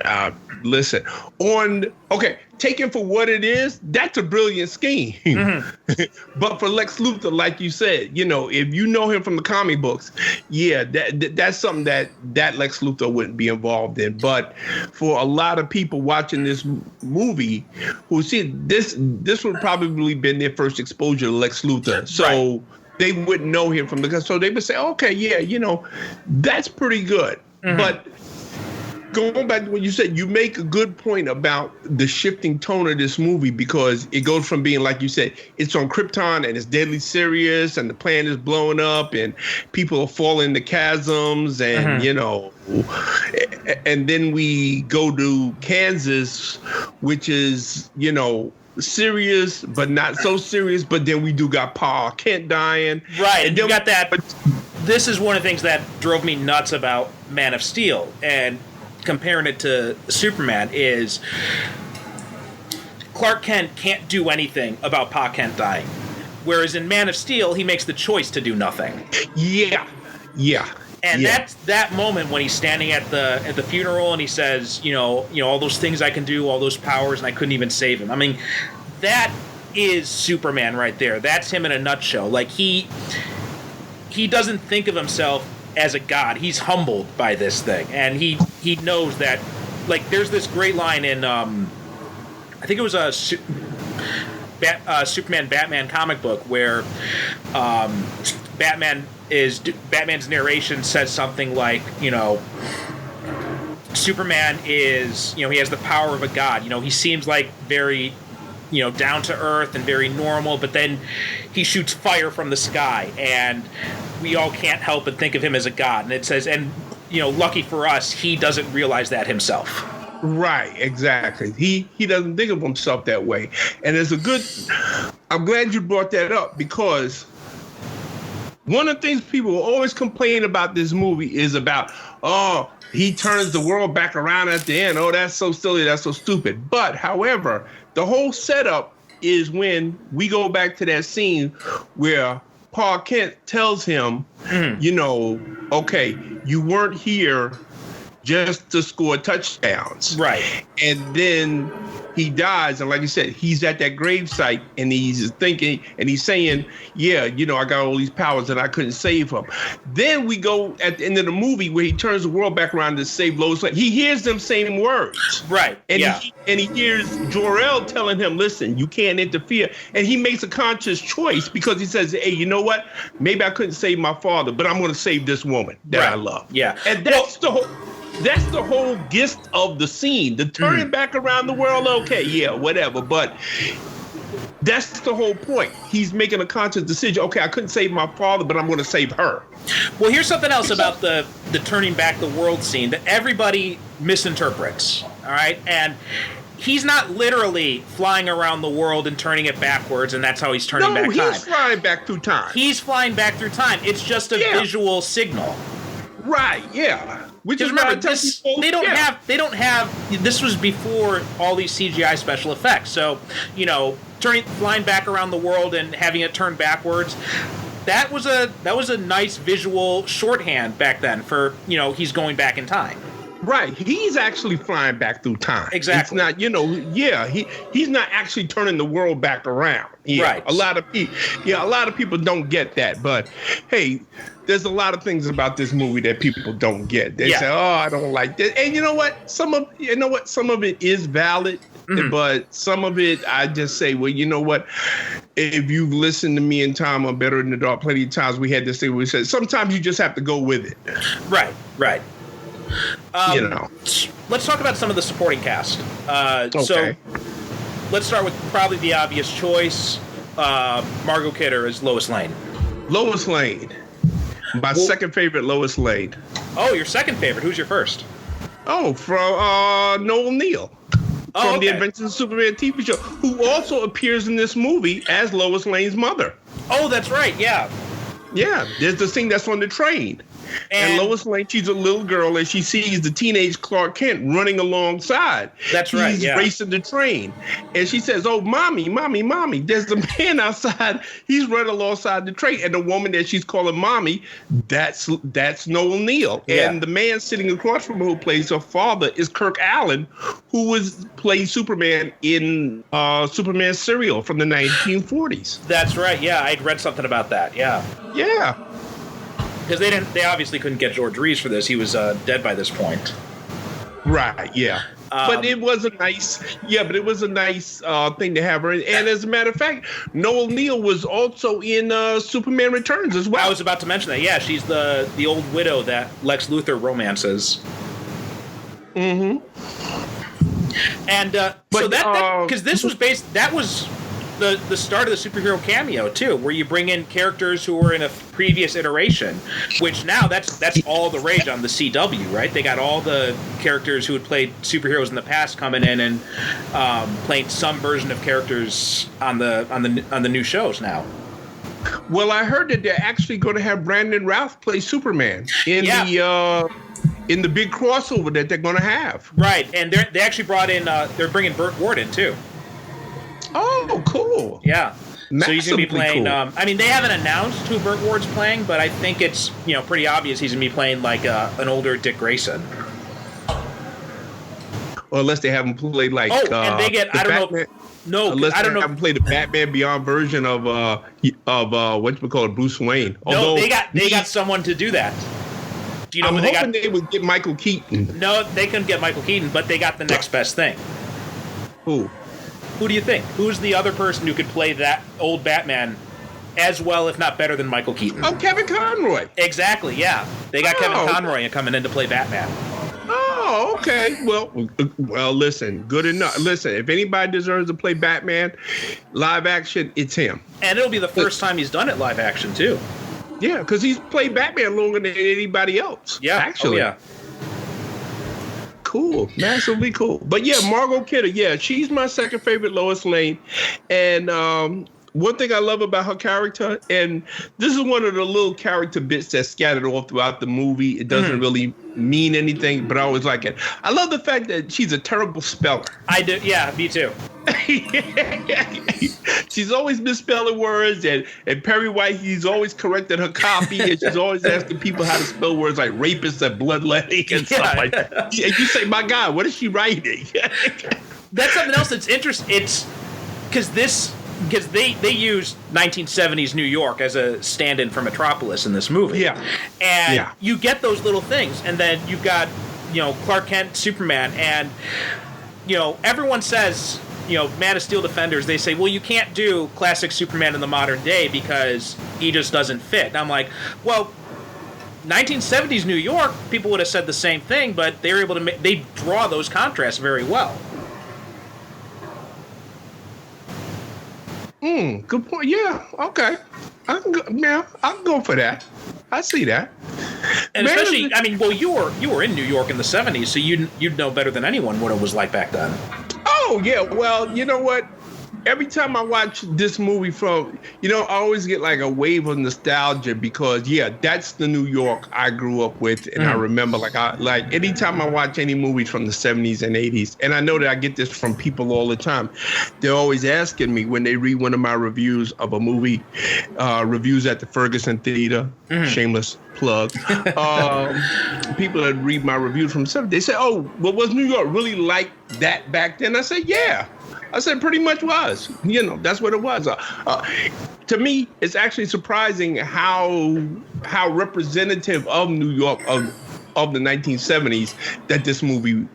Taken for what it is, that's a brilliant scheme. Mm-hmm. But for Lex Luthor, like you said, you know, if you know him from the comic books, yeah, that's something that Lex Luthor wouldn't be involved in. But for a lot of people watching this movie who see this would probably been their first exposure to Lex Luthor. So right. They wouldn't know him from so they would say, okay, yeah, you know, that's pretty good. Mm-hmm. But going back to what you said, you make a good point about the shifting tone of this movie, because it goes from being, like you said, it's on Krypton and it's deadly serious and the planet is blowing up and people are falling into chasms and, mm-hmm. you know, and then we go to Kansas, which is, you know, serious but not so serious, but then we do got Paul Kent dying. Right, and you got that. But this is one of the things that drove me nuts about Man of Steel and comparing it to Superman is Clark Kent can't do anything about Pa Kent dying, whereas in Man of Steel he makes the choice to do nothing. Yeah. And that's that moment when he's standing at the funeral and he says, you know, all those things I can do, all those powers, and I couldn't even save him. I mean, that is Superman right there. That's him in a nutshell. Like, he doesn't think of himself as a god. He's humbled by this thing, and he knows that. Like, there's this great line in I think it was a Superman Batman comic book where Batman's narration says something like, you know, Superman is, you know, he has the power of a god. You know, he seems like very, you know, down to earth and very normal, but then he shoots fire from the sky, and we all can't help but think of him as a god. And it says, and, you know, lucky for us, he doesn't realize that himself. Right, exactly. He doesn't think of himself that way. And I'm glad you brought that up, because one of the things people will always complain about this movie is about, oh, he turns the world back around at the end. Oh, that's so silly. That's so stupid. But, however, the whole setup is when we go back to that scene where Paul Kent tells him, you know, okay, you weren't here just to score touchdowns. Right. And then he dies, and like you said, he's at that gravesite, and he's thinking, and he's saying, yeah, you know, I got all these powers and I couldn't save him. Then we go at the end of the movie where he turns the world back around to save Lois Lane. He hears them same words. Right. And he hears Jor-El telling him, listen, you can't interfere. And he makes a conscious choice, because he says, hey, you know what? Maybe I couldn't save my father, but I'm going to save this woman that I love. Yeah. And that's the whole gist of the scene. The turning back around the world, okay, yeah, whatever. But that's the whole point. He's making a conscious decision. Okay, I couldn't save my father, but I'm going to save her. Well, here's something else about the turning back the world scene that everybody misinterprets, all right? And he's not literally flying around the world and turning it backwards, and that's how he's turning back time. No, he's flying back through time. He's flying back through time. It's just a visual signal. Right, yeah. Which is, remember, they don't have. This was before all these CGI special effects. So, you know, flying back around the world and having it turn backwards. that was a nice visual shorthand back then for, he's going back in time. Right, he's actually flying back through time. Exactly. It's not, he's not actually turning the world back around. Yeah, right. A lot of people don't get that. But hey, there's a lot of things about this movie that people don't get. They say, "Oh, I don't like this," and you know what? Some of it is valid. Mm-hmm. But some of it, I just say, well, you know what? If you've listened to me in Time or Better in the Dark, plenty of times we had this thing where we said, sometimes you just have to go with it. Right. Let's talk about some of the supporting cast. Okay. So let's start with probably the obvious choice. Margot Kidder is Lois Lane. Lois Lane. My second favorite, Lois Lane. Oh, your second favorite. Who's your first? Oh, from Noel Neal. From the Adventures of Superman TV show, who also appears in this movie as Lois Lane's mother. Oh, that's right. Yeah. Yeah. There's the thing that's on the train. And Lois Lane, she's a little girl, and she sees the teenage Clark Kent running alongside. That's right, He's racing the train. And she says, "Oh, mommy, there's the man outside. He's running alongside the train." And the woman that she's calling mommy, that's Noel Neal. Yeah. And the man sitting across from her who plays her father is Kirk Allen, who played Superman in Superman serial from the 1940s. That's right. Yeah, I'd read something about that. Yeah. Yeah. Because they obviously couldn't get George Reeves for this. He was dead by this point. Right, yeah. But it was a nice thing to have her in. And as a matter of fact, Noel Neal was also in Superman Returns as well. I was about to mention that. Yeah, she's the old widow that Lex Luthor romances. Mm-hmm. And so because this was that was the start of the superhero cameo too, where you bring in characters who were in a previous iteration, which now that's all the rage on the CW, right? They got all the characters who had played superheroes in the past coming in and playing some version of characters on the new shows now. Well, I heard that they're actually going to have Brandon Routh play Superman in the big crossover that they're going to have. Right, and they actually brought in they're bringing Burt Ward in too. Oh, cool. Yeah. Massively so he's going to be playing, cool. They haven't announced who Burt Ward's playing, but I think it's, pretty obvious he's going to be playing like an older Dick Grayson. Or unless they have him play like... and they get, I don't Batman. know. No, unless I don't know. Have him play the Batman Beyond version of what you call it, Bruce Wayne. Although they got someone to do that. Do you know I'm who they got? hoping they would get Michael Keaton. No, they couldn't get Michael Keaton, but they got the next best thing. Who? Who do you think? Who's the other person who could play that old Batman as well, if not better than Michael Keaton? Oh, Kevin Conroy. Exactly, yeah. They got Kevin Conroy coming in to play Batman. Oh, okay. Well, listen, good enough. Listen, if anybody deserves to play Batman live action, it's him. And it'll be the first time he's done it live action, too. Yeah, because he's played Batman longer than anybody else. Yeah, actually. Oh, yeah. Cool, massively cool. But yeah, Margot Kidder, she's my second favorite Lois Lane. And one thing I love about her character, and this is one of the little character bits that's scattered all throughout the movie. It doesn't really mean anything, but I always like it. I love the fact that she's a terrible speller. I do, yeah, me too. She's always misspelling words, and Perry White, he's always correcting her copy, and she's always asking people how to spell words like rapist and bloodletting and stuff like that. And you say, my God, what is she writing? That's something else that's interesting. It's because they used 1970s New York as a stand-in for Metropolis in this movie. Yeah. And you get those little things, and then you've got, Clark Kent, Superman, and, everyone says, Man of Steel defenders, they say, well, you can't do classic Superman in the modern day because he just doesn't fit. And I'm like, well, 1970s New York, people would have said the same thing, but they were able to they draw those contrasts very well. Good point. Yeah, okay. I can go for that. I see that. And especially, you were in New York in the 70s, so you'd know better than anyone what it was like back then. Oh, yeah. Well, you know what? every time I watch this movie from, I always get like a wave of nostalgia because, that's the New York I grew up with. And I remember like anytime I watch any movies from the 70s and 80s, and I know that I get this from people all the time, they're always asking me when they read one of my reviews of a movie, reviews at the Ferguson Theater, shameless plug. People that read my reviews from the 70s, they say, oh, well, was New York really like that back then? I said, yeah. I said pretty much was. That's what it was. To me, it's actually surprising how representative of New York of the 1970s that this movie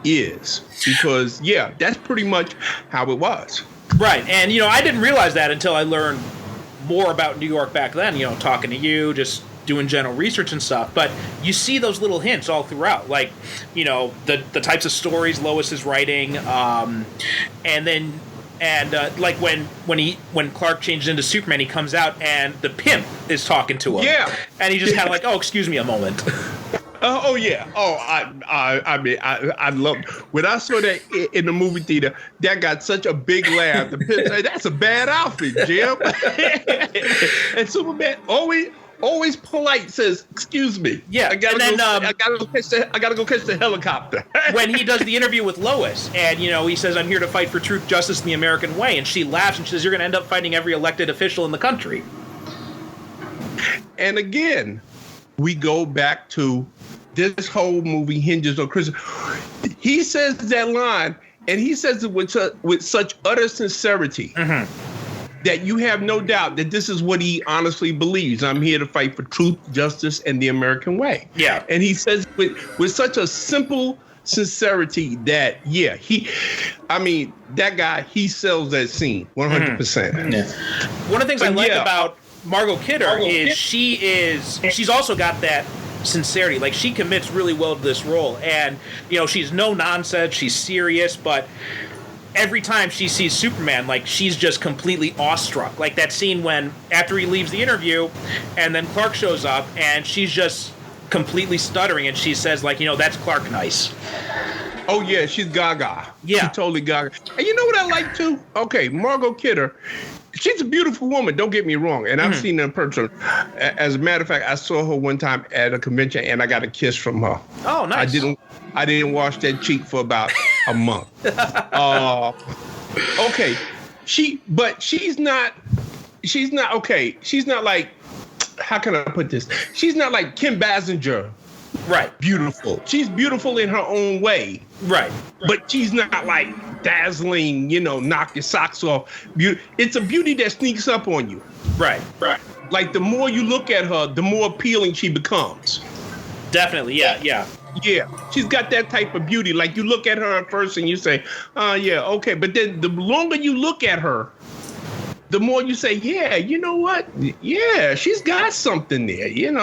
is. Because, that's pretty much how it was. Right. And, I didn't realize that until I learned more about New York back then, talking to you, just doing general research and stuff. But you see those little hints all throughout, like, the types of stories Lois is writing, like when Clark changes into Superman, he comes out and the pimp is talking to him. Yeah. And he just kind of like, oh, excuse me a moment. Oh yeah. Oh, I mean, I loved when I saw that in the movie theater. That got such a big laugh. The pimp said, "That's a bad outfit, Jim." And Superman always polite, says, "Excuse me." Yeah, I gotta go catch the helicopter. When he does the interview with Lois, and he says, "I'm here to fight for truth, justice, and the American way," and she laughs and she says, "You're going to end up fighting every elected official in the country." And again, we go back to this whole movie hinges on Chris. He says that line, and he says it with such utter sincerity. That you have no doubt that this is what he honestly believes. I'm here to fight for truth, justice, and the American way. Yeah. And he says with such a simple sincerity that, that guy, he sells that scene 100%. Yeah. One of the things I like about Margot Kidder is she's also got that sincerity. Like, she commits really well to this role. And, she's no nonsense. She's serious, but every time she sees Superman, like, she's just completely awestruck. Like that scene when, after he leaves the interview, and then Clark shows up, and she's just completely stuttering, and she says, like, that's Clark nice. Oh, yeah, she's gaga. Yeah. She's totally gaga. And you know what I like, too? Okay, Margot Kidder, she's a beautiful woman, don't get me wrong, and I've seen her in person. As a matter of fact, I saw her one time at a convention, and I got a kiss from her. Oh, nice. I didn't wash that cheek for about a month. Okay, she's not okay. She's not like, how can I put this? She's not like Kim Basinger. Right. Beautiful. She's beautiful in her own way. Right. But she's not like dazzling, knock your socks off. It's a beauty that sneaks up on you. Right. Right. Like, the more you look at her, the more appealing she becomes. Definitely. Yeah. Yeah. Yeah, she's got that type of beauty. Like, you look at her at first and you say, yeah, okay. But then the longer you look at her, the more you say, yeah, you know what? Yeah, she's got something there. And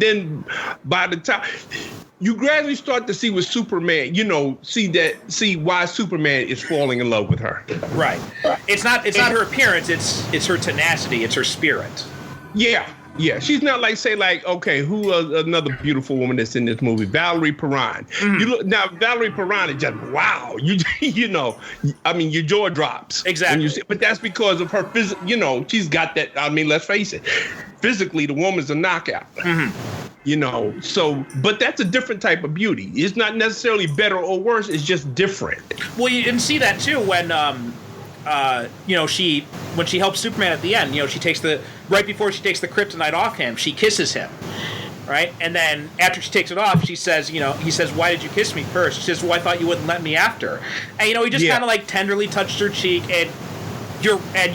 then by the time you gradually start to see with Superman, see why Superman is falling in love with her. Right. It's not her appearance. It's her tenacity. It's her spirit. Yeah. Yeah, she's not like, say, like, okay, who another beautiful woman that's in this movie? Valerie Perrine. You look now, Valerie Perrine is just wow. Your jaw drops. Exactly. But that's because of her physical. She's got that. Let's face it, physically, the woman's a knockout. So, but that's a different type of beauty. It's not necessarily better or worse. It's just different. Well, you can see that too when when she helps Superman at the end, she takes right before she takes the kryptonite off him, she kisses him, right? And then after she takes it off, she says, he says, "Why did you kiss me first?" She says, "Well, I thought you wouldn't let me after." And he just kind of like tenderly touched her cheek, and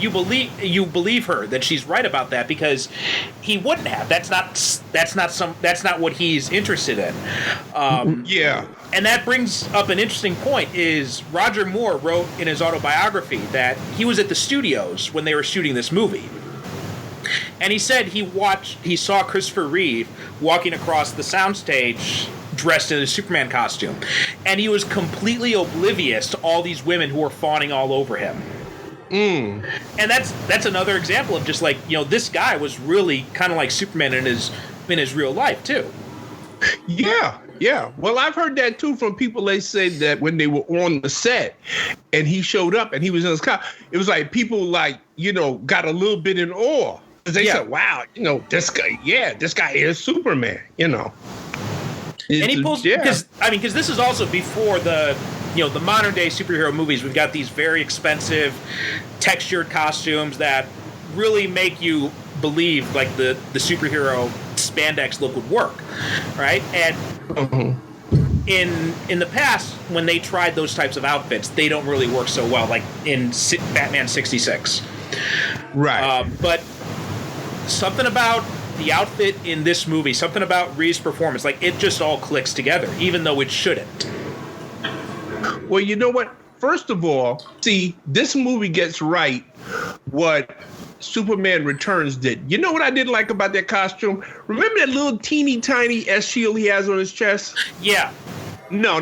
you believe her that she's right about that, because he wouldn't have. That's not what he's interested in. And that brings up an interesting point. Is Roger Moore wrote in his autobiography that he was at the studios when they were shooting this movie, and he said he saw Christopher Reeve walking across the soundstage dressed in a Superman costume, and he was completely oblivious to all these women who were fawning all over him. And that's another example of just like, this guy was really kind of like Superman in his real life too. Yeah, Yeah. Well, I've heard that too from people. They say that when they were on the set and he showed up and he was in his car, it was like people like, got a little bit in awe. They said, wow, this guy is Superman, And he pulls, because this is also before the modern day superhero movies. We've got these very expensive textured costumes that really make you believe like the superhero spandex look would work, right? And in the past, when they tried those types of outfits, they don't really work so well, like in Batman 66. Right. But something about the outfit in this movie, something about Reeves' performance, like it just all clicks together, even though it shouldn't. Well, you know what? First of all, see, this movie gets right what Superman Returns did. You know what I didn't like about that costume? Remember that little teeny tiny S shield he has on his chest? Yeah. No.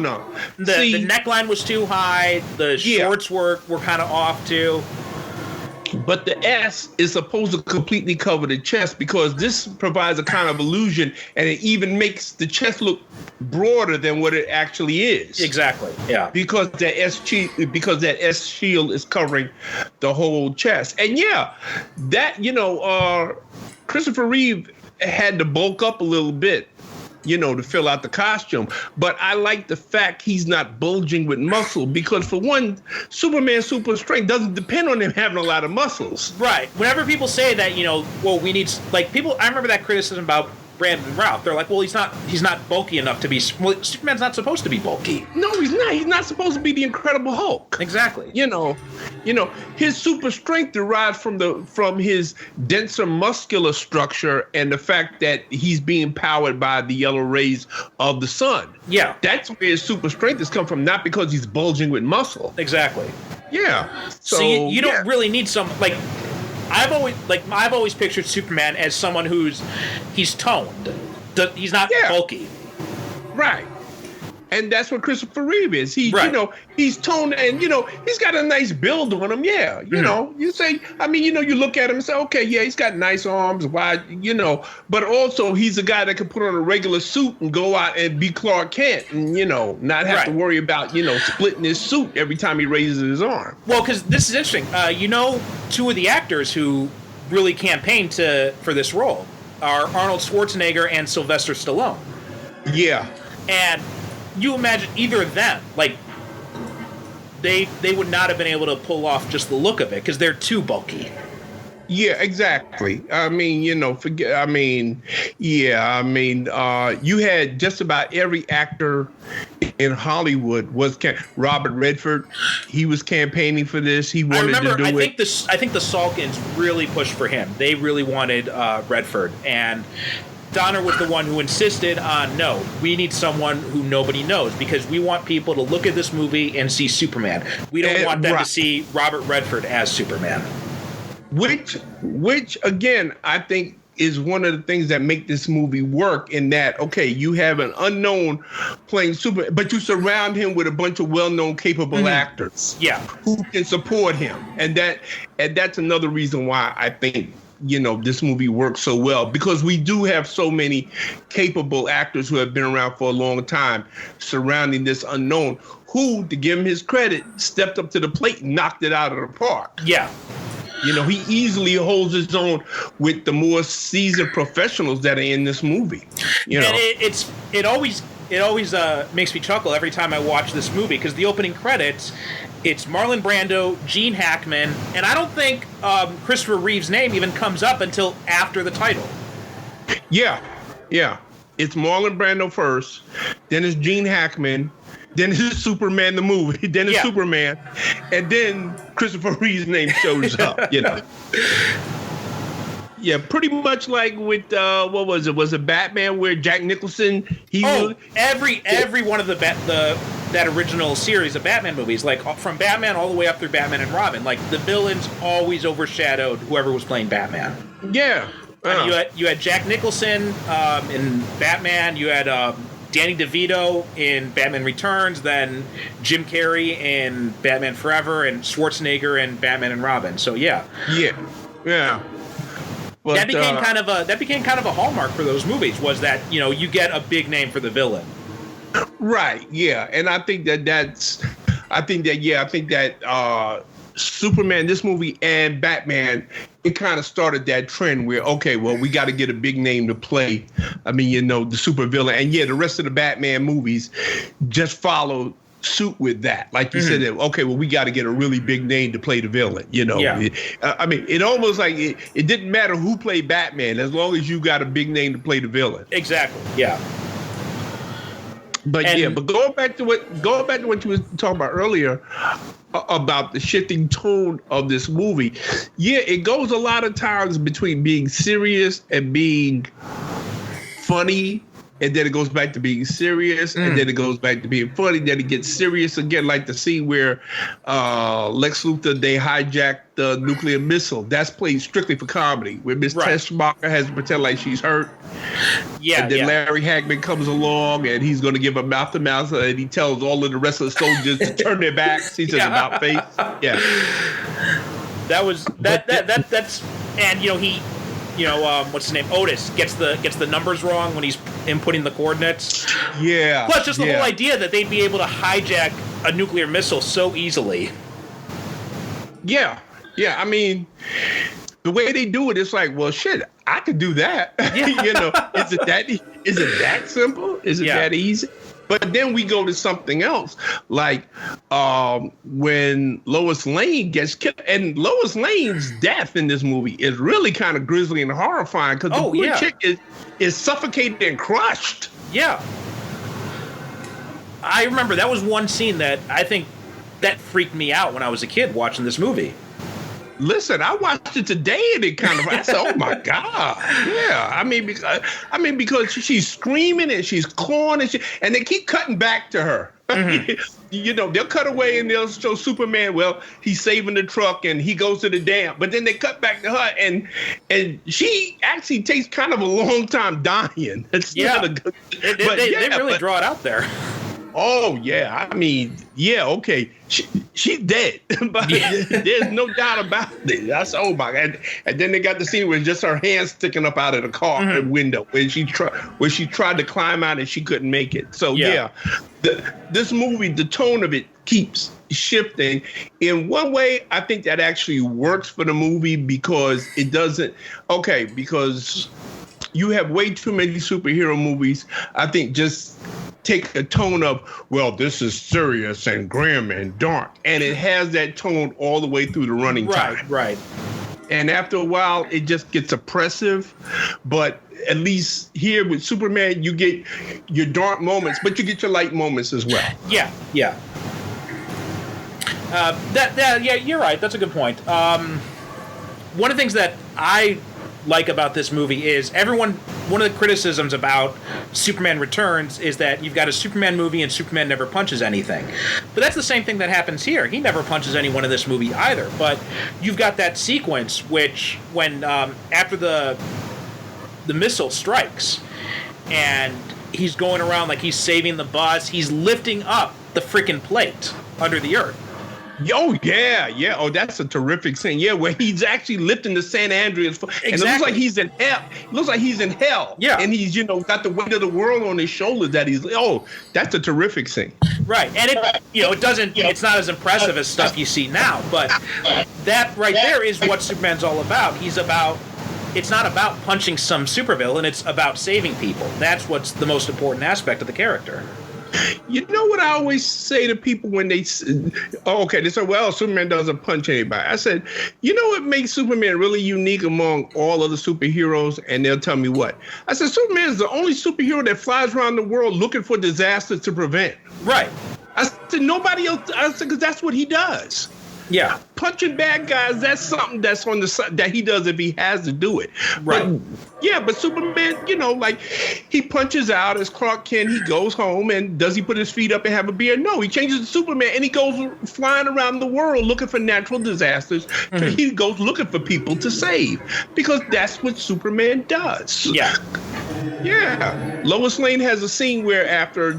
The neckline was too high. The shorts were kind of off too. But the S is supposed to completely cover the chest because this provides a kind of illusion, and it even makes the chest look broader than what it actually is. Exactly. Yeah. Because that S shield is covering the whole chest, and Christopher Reeve had to bulk up a little bit, to fill out the costume. But I like the fact he's not bulging with muscle because, for one, Superman's super strength doesn't depend on him having a lot of muscles. Right. Whenever people say that, we need, like, people, I remember that criticism about Brandon Routh. They're like, well, he's not bulky enough to be. Well, Superman's not supposed to be bulky. No, he's not. He's not supposed to be the Incredible Hulk. Exactly. His super strength derives from his denser muscular structure and the fact that he's being powered by the yellow rays of the sun. Yeah. That's where his super strength has come from, not because he's bulging with muscle. Exactly. Yeah. So you don't really need some, like, I've always pictured Superman as someone he's toned. He's not bulky. Right. And that's what Christopher Reeve is. He's toned and, he's got a nice build on him. Yeah. You say, you look at him and say, okay, yeah, he's got nice arms, wide, but also he's a guy that can put on a regular suit and go out and be Clark Kent and, not have to worry about, splitting his suit every time he raises his arm. Well, because this is interesting. Two of the actors who really campaigned for this role are Arnold Schwarzenegger and Sylvester Stallone. Yeah. And you imagine either of them, like, they would not have been able to pull off just the look of it because they're too bulky. Yeah, exactly. You had just about every actor in Hollywood was Robert Redford. He was campaigning for this. He wanted to do it. I think the Salkins really pushed for him. They really wanted Redford, and Donner was the one who insisted on, no, we need someone who nobody knows because we want people to look at this movie and see Superman. We don't want them to see Robert Redford as Superman. Which again, I think is one of the things that make this movie work in that, okay, you have an unknown playing Superman, but you surround him with a bunch of well-known, capable actors who can support him. And that's another reason why I think this movie works so well, because we do have so many capable actors who have been around for a long time surrounding this unknown who, to give him his credit, stepped up to the plate and knocked it out of the park. Yeah. He easily holds his own with the more seasoned professionals that are in this movie. And it always makes me chuckle every time I watch this movie because the opening credits, it's Marlon Brando, Gene Hackman, and I don't think Christopher Reeve's name even comes up until after the title. Yeah. It's Marlon Brando first, then it's Gene Hackman, then it's Superman the movie, then it's Superman, and then Christopher Reeve's name shows up. Yeah, pretty much like with what was it? Was it Batman where Jack Nicholson? Every one of that original series of Batman movies, like from Batman all the way up through Batman and Robin, like the villains always overshadowed whoever was playing Batman. Yeah. You had Jack Nicholson in Batman. You had Danny DeVito in Batman Returns. Then Jim Carrey in Batman Forever, and Schwarzenegger in Batman and Robin. So yeah. But, that became kind of a hallmark for those movies, was that you get a big name for the villain. Right. Yeah. And I think that Superman, this movie, and Batman, it kind of started that trend where, okay, well, we got to get a big name to play. I mean, you know, the supervillain. And yeah, the rest of the Batman movies just followed suit with that. Like you said, okay, well, we got to get a really big name to play the villain, you know. Yeah. I mean, it almost like it didn't matter who played Batman as long as you got a big name to play the villain. Exactly. Yeah. But going back to what you were talking about earlier about the shifting tone of this movie, yeah, it goes a lot of times between being serious and being funny, and then it goes back to being serious, and then it goes back to being funny. Then it gets serious again, like the scene where Lex Luthor, they hijacked the nuclear missile. That's played strictly for comedy, where Miss Teschmacher has to pretend like she's hurt. Yeah, and then Larry Hagman comes along, and he's going to give a mouth-to-mouth, and he tells all of the rest of the soldiers to turn their backs. He says about face. Yeah, that's and you know he. You know, what's his name? Otis gets the numbers wrong when he's inputting the coordinates. Yeah. Plus, just the whole idea that they'd be able to hijack a nuclear missile so easily. Yeah. Yeah. I mean, the way they do it, it's like, well, shit, I could do that. Yeah. You know, is it that simple? Is it that easy? But then we go to something else, like when Lois Lane gets killed. And Lois Lane's death in this movie is really kind of grisly and horrifying because the poor chick is suffocated and crushed. Yeah. I remember that was one scene that I think that freaked me out when I was a kid watching this movie. Listen, I watched it today and it kind of, I said, oh my God. Yeah. I mean, because she's screaming and she's clawing and they keep cutting back to her. Mm-hmm. You know, they'll cut away and they'll show Superman, well, he's saving the truck and he goes to the dam. But then they cut back to her and she actually takes kind of a long time dying. It's not a good, they really draw it out there. Oh, yeah. I mean, yeah, okay. She's dead. But there's no doubt about it. That's, oh, my God. And then they got the scene where just her hand sticking up out of the car window where she tried to climb out and she couldn't make it. So, this movie, the tone of it keeps shifting. In one way, I think that actually works for the movie because it doesn't, because you have way too many superhero movies, I think, just take a tone of, well, this is serious and grim and dark. And it has that tone all the way through the running time. Right. And after a while, it just gets oppressive. But at least here with Superman, you get your dark moments, but you get your light moments as well. Yeah. You're right. That's a good point. One of the things that I like about this movie is one of the criticisms about Superman Returns is that you've got a Superman movie and Superman never punches anything. But that's the same thing that happens here. He never punches anyone in this movie either. But you've got that sequence which when after the missile strikes and he's going around like he's saving the bus, he's lifting up the freaking plate under the earth. Oh, yeah. Oh, that's a terrific scene. Yeah, where he's actually lifting the San Andreas. And it looks like he's in hell. Yeah. And he's, got the weight of the world on his shoulders that's a terrific scene. Right. And it doesn't, it's not as impressive as stuff you see now, but that right there is what Superman's all about. It's not about punching some supervillain, it's about saving people. That's what's the most important aspect of the character. You know what I always say to people when they say, well, Superman doesn't punch anybody. I said, you know what makes Superman really unique among all other superheroes? And they'll tell me what. I said, Superman is the only superhero that flies around the world looking for disasters to prevent. Right. I said, nobody else, because that's what he does. Yeah. Punching bad guys, that's something that's on the side that he does if he has to do it. Right. But Superman, he punches out as Clark Kent, he goes home, and does he put his feet up and have a beer? No, he changes to Superman, and he goes flying around the world looking for natural disasters. Mm-hmm. He goes looking for people to save, because that's what Superman does. Yeah. Yeah. Lois Lane has a scene where after,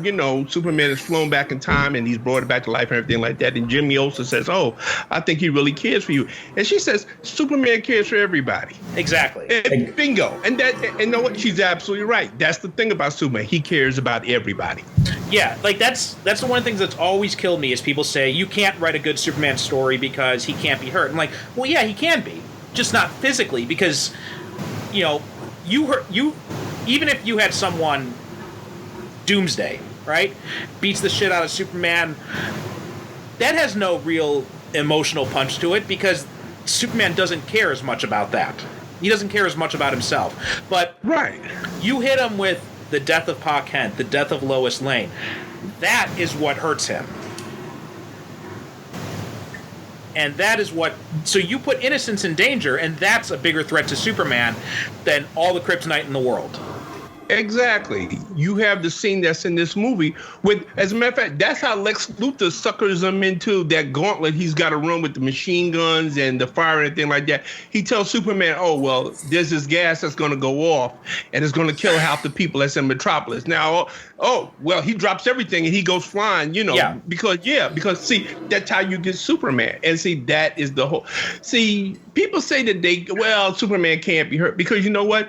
Superman is flown back in time and he's brought it back to life and everything like that, and Jimmy Olsen says, oh, I think he really cares for you. And she says, Superman cares for everybody. Exactly. And bingo. And you know what? She's absolutely right. That's the thing about Superman. He cares about everybody. Yeah, like that's the one of the things that's always killed me is people say you can't write a good Superman story because he can't be hurt. I'm like, well, yeah, he can be, just not physically, because you even if you had someone Doomsday, right, beats the shit out of Superman, that has no real emotional punch to it because Superman doesn't care as much about that. He doesn't care as much about himself. But right, you hit him with the death of Pa Kent, the death of Lois Lane. That is what hurts him. And that is what... So you put innocence in danger, and that's a bigger threat to Superman than all the kryptonite in the world. Exactly. You have the scene that's in this movie with, as a matter of fact, that's how Lex Luthor suckers him into that gauntlet he's got to run with the machine guns and the fire and everything like that. He tells Superman, oh, well, there's this gas that's going to go off and it's going to kill half the people that's in Metropolis. Now, well, he drops everything and he goes flying, because see, that's how you get Superman. And see, that is the whole, see, people say that Superman can't be hurt because you know what?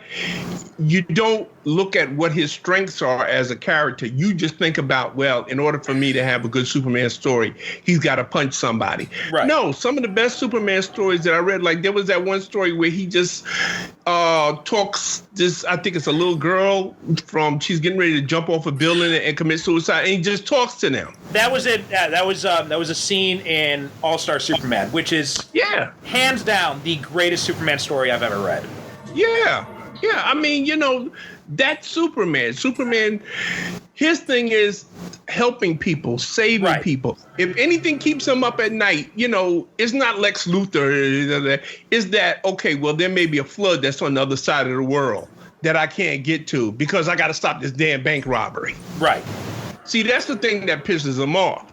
You don't look at what his strengths are as a character. You just think about, well, in order for me to have a good Superman story, he's got to punch somebody. Right. No, some of the best Superman stories that I read, like there was that one story where he just talks this, I think it's a little girl she's getting ready to jump off a building and commit suicide, and he just talks to them. That was it. That was a scene in All-Star Superman, which is hands down the greatest Superman story I've ever read. Yeah. Yeah, I mean, that's Superman. Superman, his thing is helping people, saving people. If anything keeps him up at night, it's not Lex Luthor. It's that, okay, well, there may be a flood that's on the other side of the world that I can't get to because I got to stop this damn bank robbery. Right. See, that's the thing that pisses him off.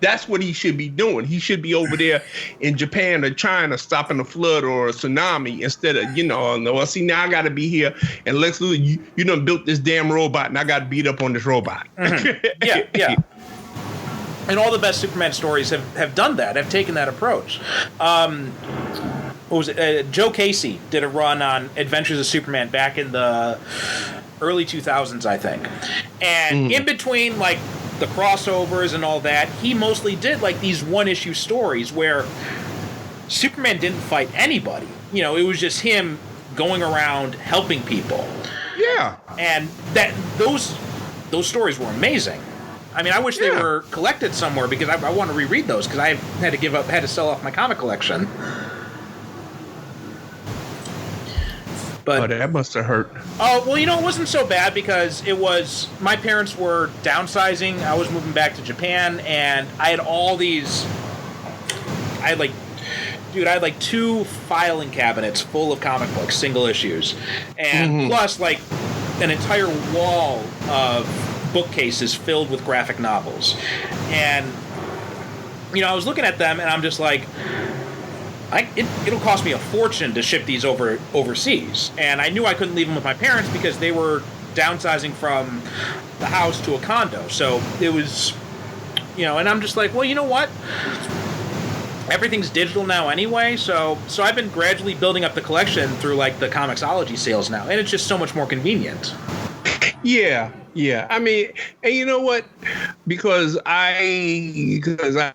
That's what he should be doing. He should be over there in Japan or China stopping a flood or a tsunami instead of, well, see, now I got to be here. And Lex Luthor, you done built this damn robot and I got to beat up on this robot. Mm-hmm. Yeah. And all the best Superman stories have done that, have taken that approach. What was it? Joe Casey did a run on Adventures of Superman back in the early 2000s, I think. And in between, like, the crossovers and all that, he mostly did, like, these one-issue stories where Superman didn't fight anybody. It was just him going around helping people. Yeah. And those stories were amazing. I mean, I wish they were collected somewhere because I want to reread those because I had to sell off my comic collection. But, that must have hurt. Oh, well, it wasn't so bad because my parents were downsizing. I was moving back to Japan, and I had like 2 filing cabinets full of comic books, single issues, and plus like an entire wall of bookcases filled with graphic novels. And, I was looking at them, and I'm just like, it'll cost me a fortune to ship these overseas. And I knew I couldn't leave them with my parents because they were downsizing from the house to a condo. So it was, and I'm just like, well, you know what? Everything's digital now anyway. So I've been gradually building up the collection through like the Comixology sales now. And it's just so much more convenient. Yeah. I mean, and you know what? Because I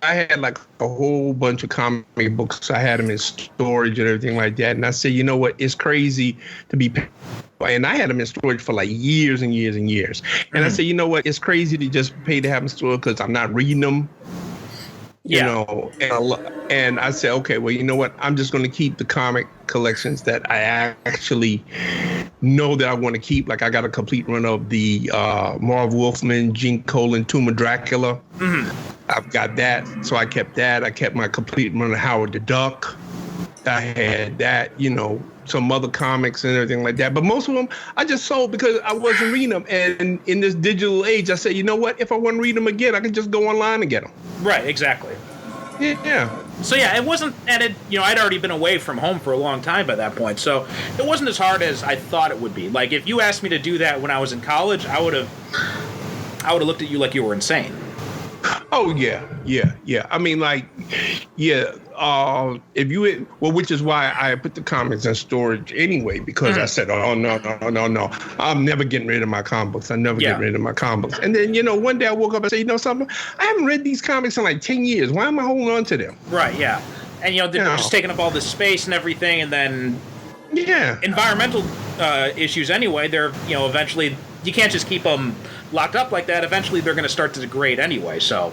had like a whole bunch of comic books. I had them in storage and everything like that. And I said, you know what? It's crazy to be. And I had them in storage for like years and years and years. And I said, you know what? It's crazy to just pay to have them stored because I'm not reading them. And I said, okay, well, you know what? I'm just going to keep the comic collections that I actually know that I want to keep. Like I got a complete run of the Marv Wolfman, Gene Colan, Tomb of Dracula. I've got that, so I kept that. I kept my complete run of Howard the Duck. I had that, some other comics and everything like that. But most of them I just sold because I wasn't reading them. And in this digital age, I said, you know what? If I want to read them again, I can just go online and get them. Right, exactly. Yeah. So yeah, it wasn't, and I'd already been away from home for a long time by that point, so it wasn't as hard as I thought it would be. Like if you asked me to do that when I was in college, I would have looked at you like you were insane. Oh yeah. I mean, like, yeah. If you which is why I put the comics in storage anyway, because I said, oh no, I'm never getting rid of my comic books. I'm never getting rid of my comic books. And then one day I woke up and said, you know something? I haven't read these comics in like 10 years. Why am I holding on to them? Right. Yeah. And they're just taking up all this space and everything, and then environmental issues anyway. They're eventually you can't just keep them locked up like that. Eventually they're going to start to degrade anyway. So.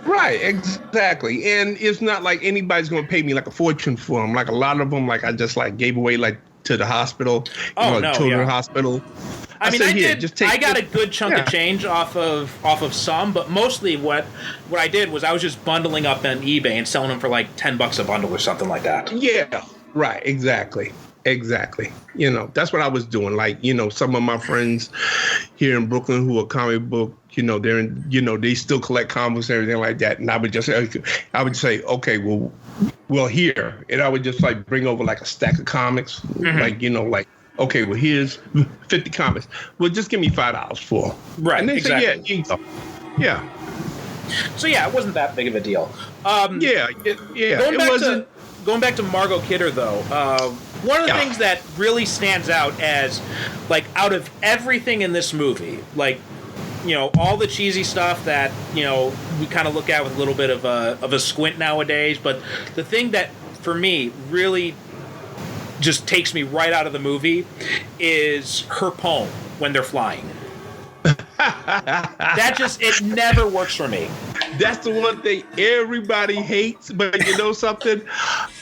Right, exactly. And it's not like anybody's going to pay me like a fortune for them. Like a lot of them, like I just like gave away like to the hospital, children's hospital. I mean, I got a good chunk of change off of some, but mostly what I did was I was just bundling up on eBay and selling them for like $10 a bundle or something like that. Yeah, right, exactly. That's what I was doing. Like, some of my friends here in Brooklyn who are comic book, they're in, they still collect comics and everything like that. And I would just say, okay, well, here. And I would just like bring over like a stack of comics, like, okay, well, here's 50 comics. Well, just give me $5 for them. Right, and they exactly. say, yeah. So, yeah, it wasn't that big of a deal. Going back to Margot Kidder, though, one of the things that really stands out as, like, out of everything in this movie, like, all the cheesy stuff that, we kind of look at with a little bit of a squint nowadays, but the thing that, for me, really just takes me right out of the movie is her poem when they're flying. It never works for me. That's the one thing everybody hates, but you know something?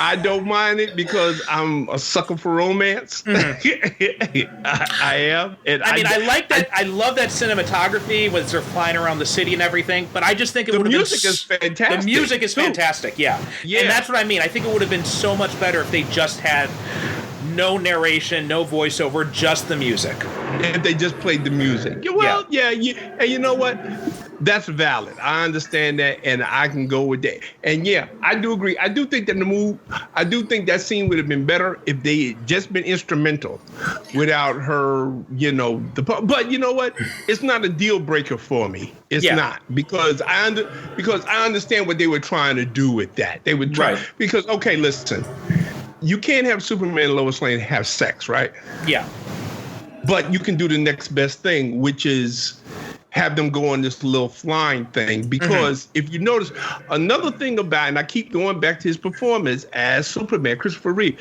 I don't mind it because I'm a sucker for romance. Mm-hmm. I am. And I like that. I love that cinematography when they're flying around the city and everything, but I just think it would have been... The music is fantastic. The music is fantastic, yeah. And that's what I mean. I think it would have been so much better if they just had no narration, no voiceover, just the music. And they just played the music. Well, yeah. And you know what? That's valid. I understand that, and I can go with that. And yeah, I do agree. I do think that scene would have been better if they had just been instrumental without her, but you know what? It's not a deal breaker for me. It's not, because I understand what they were trying to do with that. They were trying, because, okay, listen, you can't have Superman and Lois Lane have sex, right? Yeah. But you can do the next best thing, which is have them go on this little flying thing. Because if you notice, another thing about, and I keep going back to his performance as Superman, Christopher Reeve,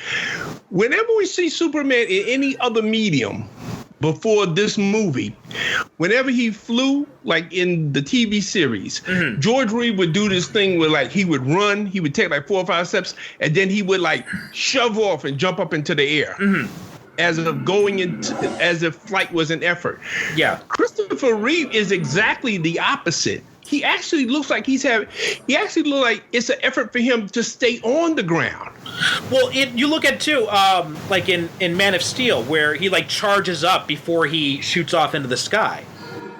whenever we see Superman in any other medium before this movie, whenever he flew, like in the TV series, George Reeve would do this thing where like he would run, he would take like 4 or 5 steps, and then he would like shove off and jump up into the air. As if flight was an effort. Yeah. Christopher Reeve is exactly the opposite. He actually looks like it's an effort for him to stay on the ground. Well, you look at too, like in Man of Steel, where he like charges up before he shoots off into the sky.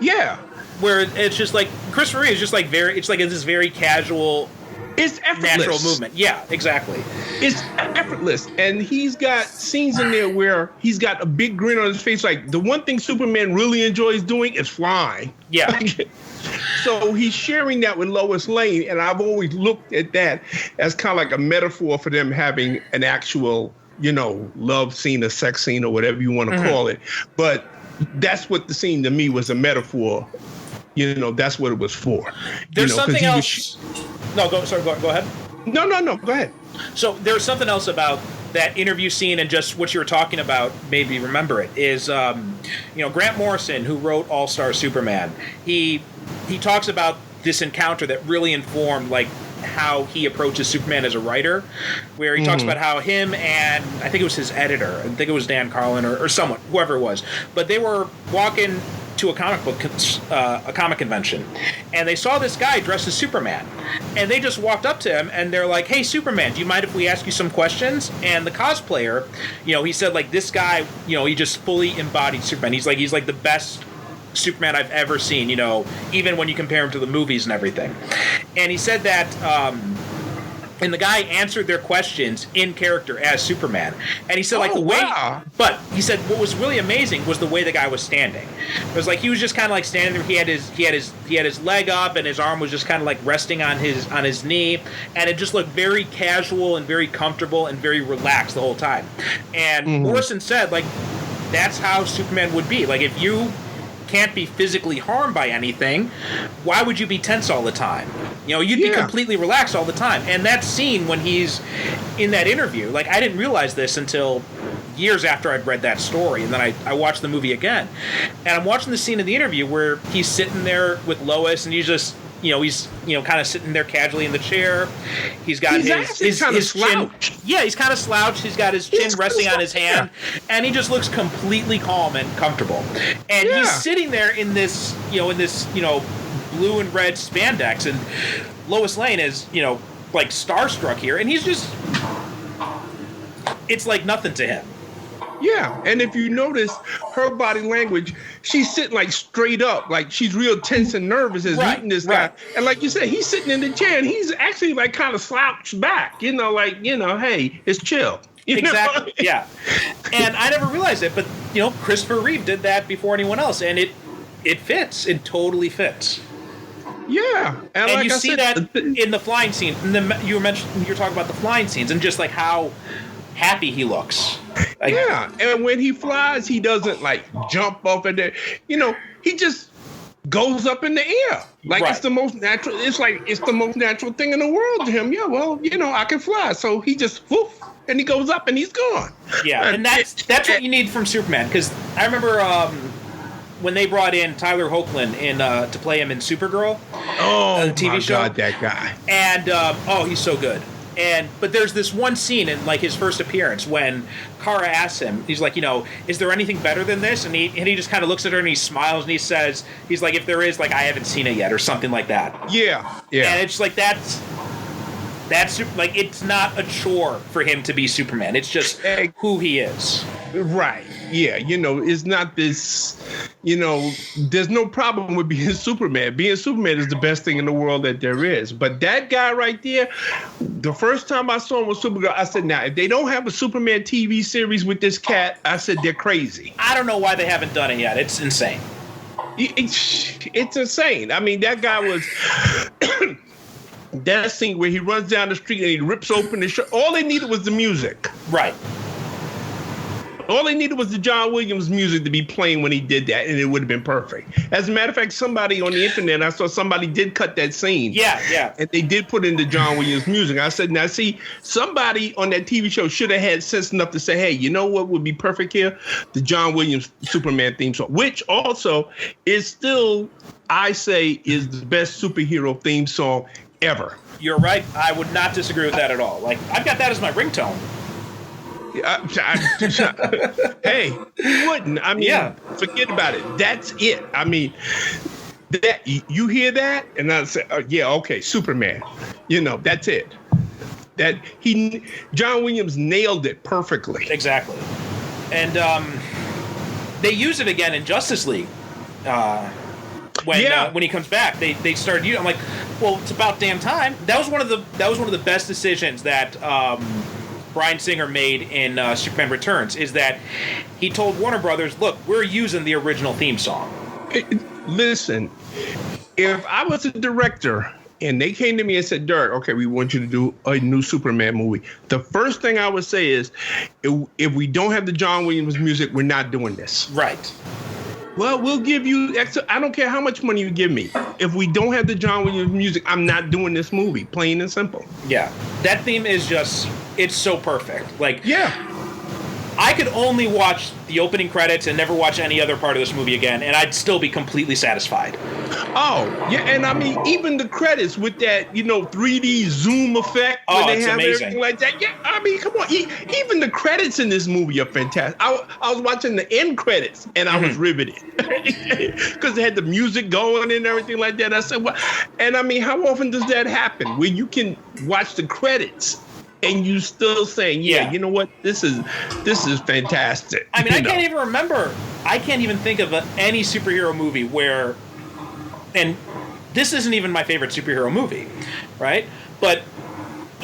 Yeah. Where it's just like Christopher Reeve is just like it's like this very casual. It's effortless. Natural movement. Yeah, exactly. It's effortless. And he's got scenes in there where he's got a big grin on his face. Like, the one thing Superman really enjoys doing is flying. Yeah. So he's sharing that with Lois Lane. And I've always looked at that as kind of like a metaphor for them having an actual, love scene, a sex scene, or whatever you want to call it. But that's what the scene to me was, a metaphor. That's what it was for. There's something else. No, go ahead. No, go ahead. So there's something else about that interview scene, and just what you were talking about made me remember it, is, Grant Morrison, who wrote All-Star Superman, he talks about this encounter that really informed, like, how he approaches Superman as a writer, where he talks about how him and, I think it was his editor, I think it was Dan Carlin or someone, whoever it was, but they were walking to a comic convention, and they saw this guy dressed as Superman, and they just walked up to him and they're like, "Hey, Superman, do you mind if we ask you some questions?" And the cosplayer, he said, like, this guy, he just fully embodied Superman. He's like the best Superman I've ever seen, even when you compare him to the movies and everything. And he said that And the guy answered their questions in character as Superman. And he said, like, but he said what was really amazing was the way the guy was standing. It was like he was just kind of like standing there. He had his leg up, and his arm was just kind of like resting on his knee, and it just looked very casual and very comfortable and very relaxed the whole time. And Morrison said, like, that's how Superman would be. Like, if you can't be physically harmed by anything, why would you be tense all the time? You know, you'd be completely relaxed all the time. And that scene when he's in that interview, like, I didn't realize this until years after I'd read that story, and then I watched the movie again. And I'm watching the scene in the interview where he's sitting there with Lois, and he's just, he's kind of sitting there casually in the chair. He's got his kind of chin. slouched. Yeah, he's kind of slouched. He's got his chin resting on his hand, and he just looks completely calm and comfortable. And he's sitting there in this, blue and red spandex, and Lois Lane is, like starstruck here, and he's just, it's like nothing to him. Yeah, and if you notice her body language, she's sitting like straight up, like she's real tense and nervous as meeting this guy. And like you said, he's sitting in the chair, and he's actually like kind of slouched back, hey, it's chill. Exactly. Yeah. And I never realized it, but Christopher Reeve did that before anyone else, and it fits. It totally fits. Yeah, and like you see that in the flying scene. You're talking about the flying scenes and just like how happy he looks. Like, yeah, and when he flies, he doesn't like jump up in there. He just goes up in the air. Like it's the most natural. It's like it's the most natural thing in the world to him. Yeah, well, I can fly, so he just woof, and he goes up and he's gone. Yeah, and that's what you need from Superman. Because I remember when they brought in Tyler Hoechlin to play him in Supergirl, the TV show. God, that guy. And he's so good. But there's this one scene in like his first appearance when Kara asks him, he's like, is there anything better than this? And he just kind of looks at her and he smiles and he says, he's like, if there is, like, I haven't seen it yet, or something like that. Yeah. And it's like that's like, it's not a chore for him to be Superman. It's just who he is. Right. Yeah. It's not this, there's no problem with being Superman. Being Superman is the best thing in the world that there is. But that guy right there, the first time I saw him with Supergirl, I said, now, if they don't have a Superman TV series with this cat, I said, they're crazy. I don't know why they haven't done it yet. It's insane. It's insane. I mean, that guy was... that scene where he runs down the street and he rips open his shirt. All they needed was the music. Right. All they needed was the John Williams music to be playing when he did that, and it would have been perfect. As a matter of fact, somebody on the internet, I saw somebody did cut that scene. Yeah. And they did put in the John Williams music. I said, now see, somebody on that TV show should have had sense enough to say, hey, you know what would be perfect here? The John Williams Superman theme song, which also is still, I say, is the best superhero theme song ever. You're right. I would not disagree with that at all. Like, I've got that as my ringtone. Hey, who wouldn't? I mean, forget about it. That's it. I mean, that you hear that, and I say, okay, Superman. That's it. John Williams nailed it perfectly. Exactly. And they use it again in Justice League. When he comes back, they started using. I'm like, well, it's about damn time. That was one of the best decisions that Bryan Singer made in Superman Returns. Is that he told Warner Brothers, look, we're using the original theme song. Listen, if I was a director and they came to me and said, Derrick, okay, we want you to do a new Superman movie, the first thing I would say is, if we don't have the John Williams music, we're not doing this. Right. Well, we'll give you extra. I don't care how much money you give me. If we don't have the John Williams music, I'm not doing this movie. Plain and simple. Yeah. That theme is just, it's so perfect. Like, yeah. I could only watch the opening credits and never watch any other part of this movie again, and I'd still be completely satisfied. Oh, yeah, and I mean, even the credits with that, 3D zoom effect. Oh, they it's have amazing. Everything like that. Yeah, I mean, come on. Even the credits in this movie are fantastic. I was watching the end credits, and I was riveted. Because they had the music going and everything like that. I said, well, and I mean, how often does that happen? Where you can watch the credits and you still saying, you know what, this is fantastic. I mean, I can't even remember. I can't even think of any superhero movie where, and this isn't even my favorite superhero movie, right? But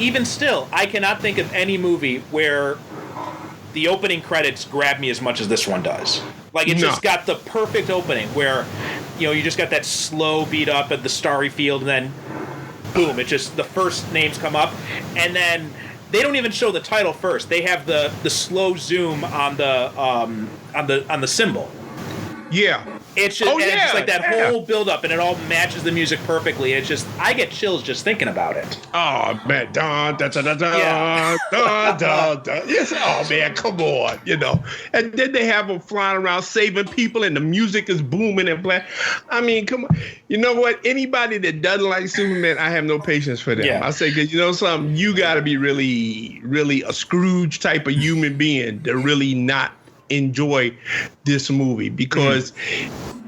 even still, I cannot think of any movie where the opening credits grab me as much as this one does. Like, it's just got the perfect opening where, you just got that slow beat up at the starry field, and then boom, it just, the first names come up, and then they don't even show the title first. They have the slow zoom on the symbol. Yeah. It's just, it's just like that whole build up, and it all matches the music perfectly. It's just, I get chills just thinking about it. Oh man, da da da da da da da da. Yes, oh man, come on, And then they have them flying around saving people, and the music is booming and black. I mean, come on. You know what? Anybody that doesn't like Superman, I have no patience for them. Yeah. I say, because something, you got to be really, really a Scrooge type of human being to really not enjoy this movie, because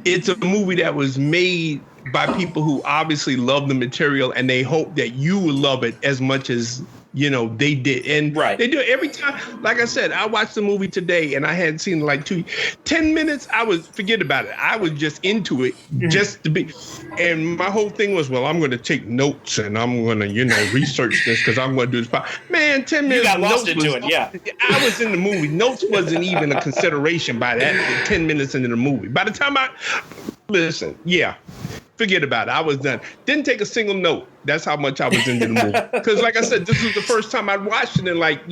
it's a movie that was made by people who obviously love the material, and they hope that you will love it as much as they did. And they do it every time. Like I said, I watched the movie today, and I hadn't seen it like 10 minutes. Forget about it. I was just into it just to be. And my whole thing was, well, I'm going to take notes, and I'm going to, research this because I'm going to do this. Man, 10 minutes. You got lost into it, yeah. I was in the movie. Notes wasn't even a consideration by that 10 minutes into the movie. By the time forget about it. I was done. Didn't take a single note. That's how much I was into the movie. Because, like I said, this was the first time I'd watched it in like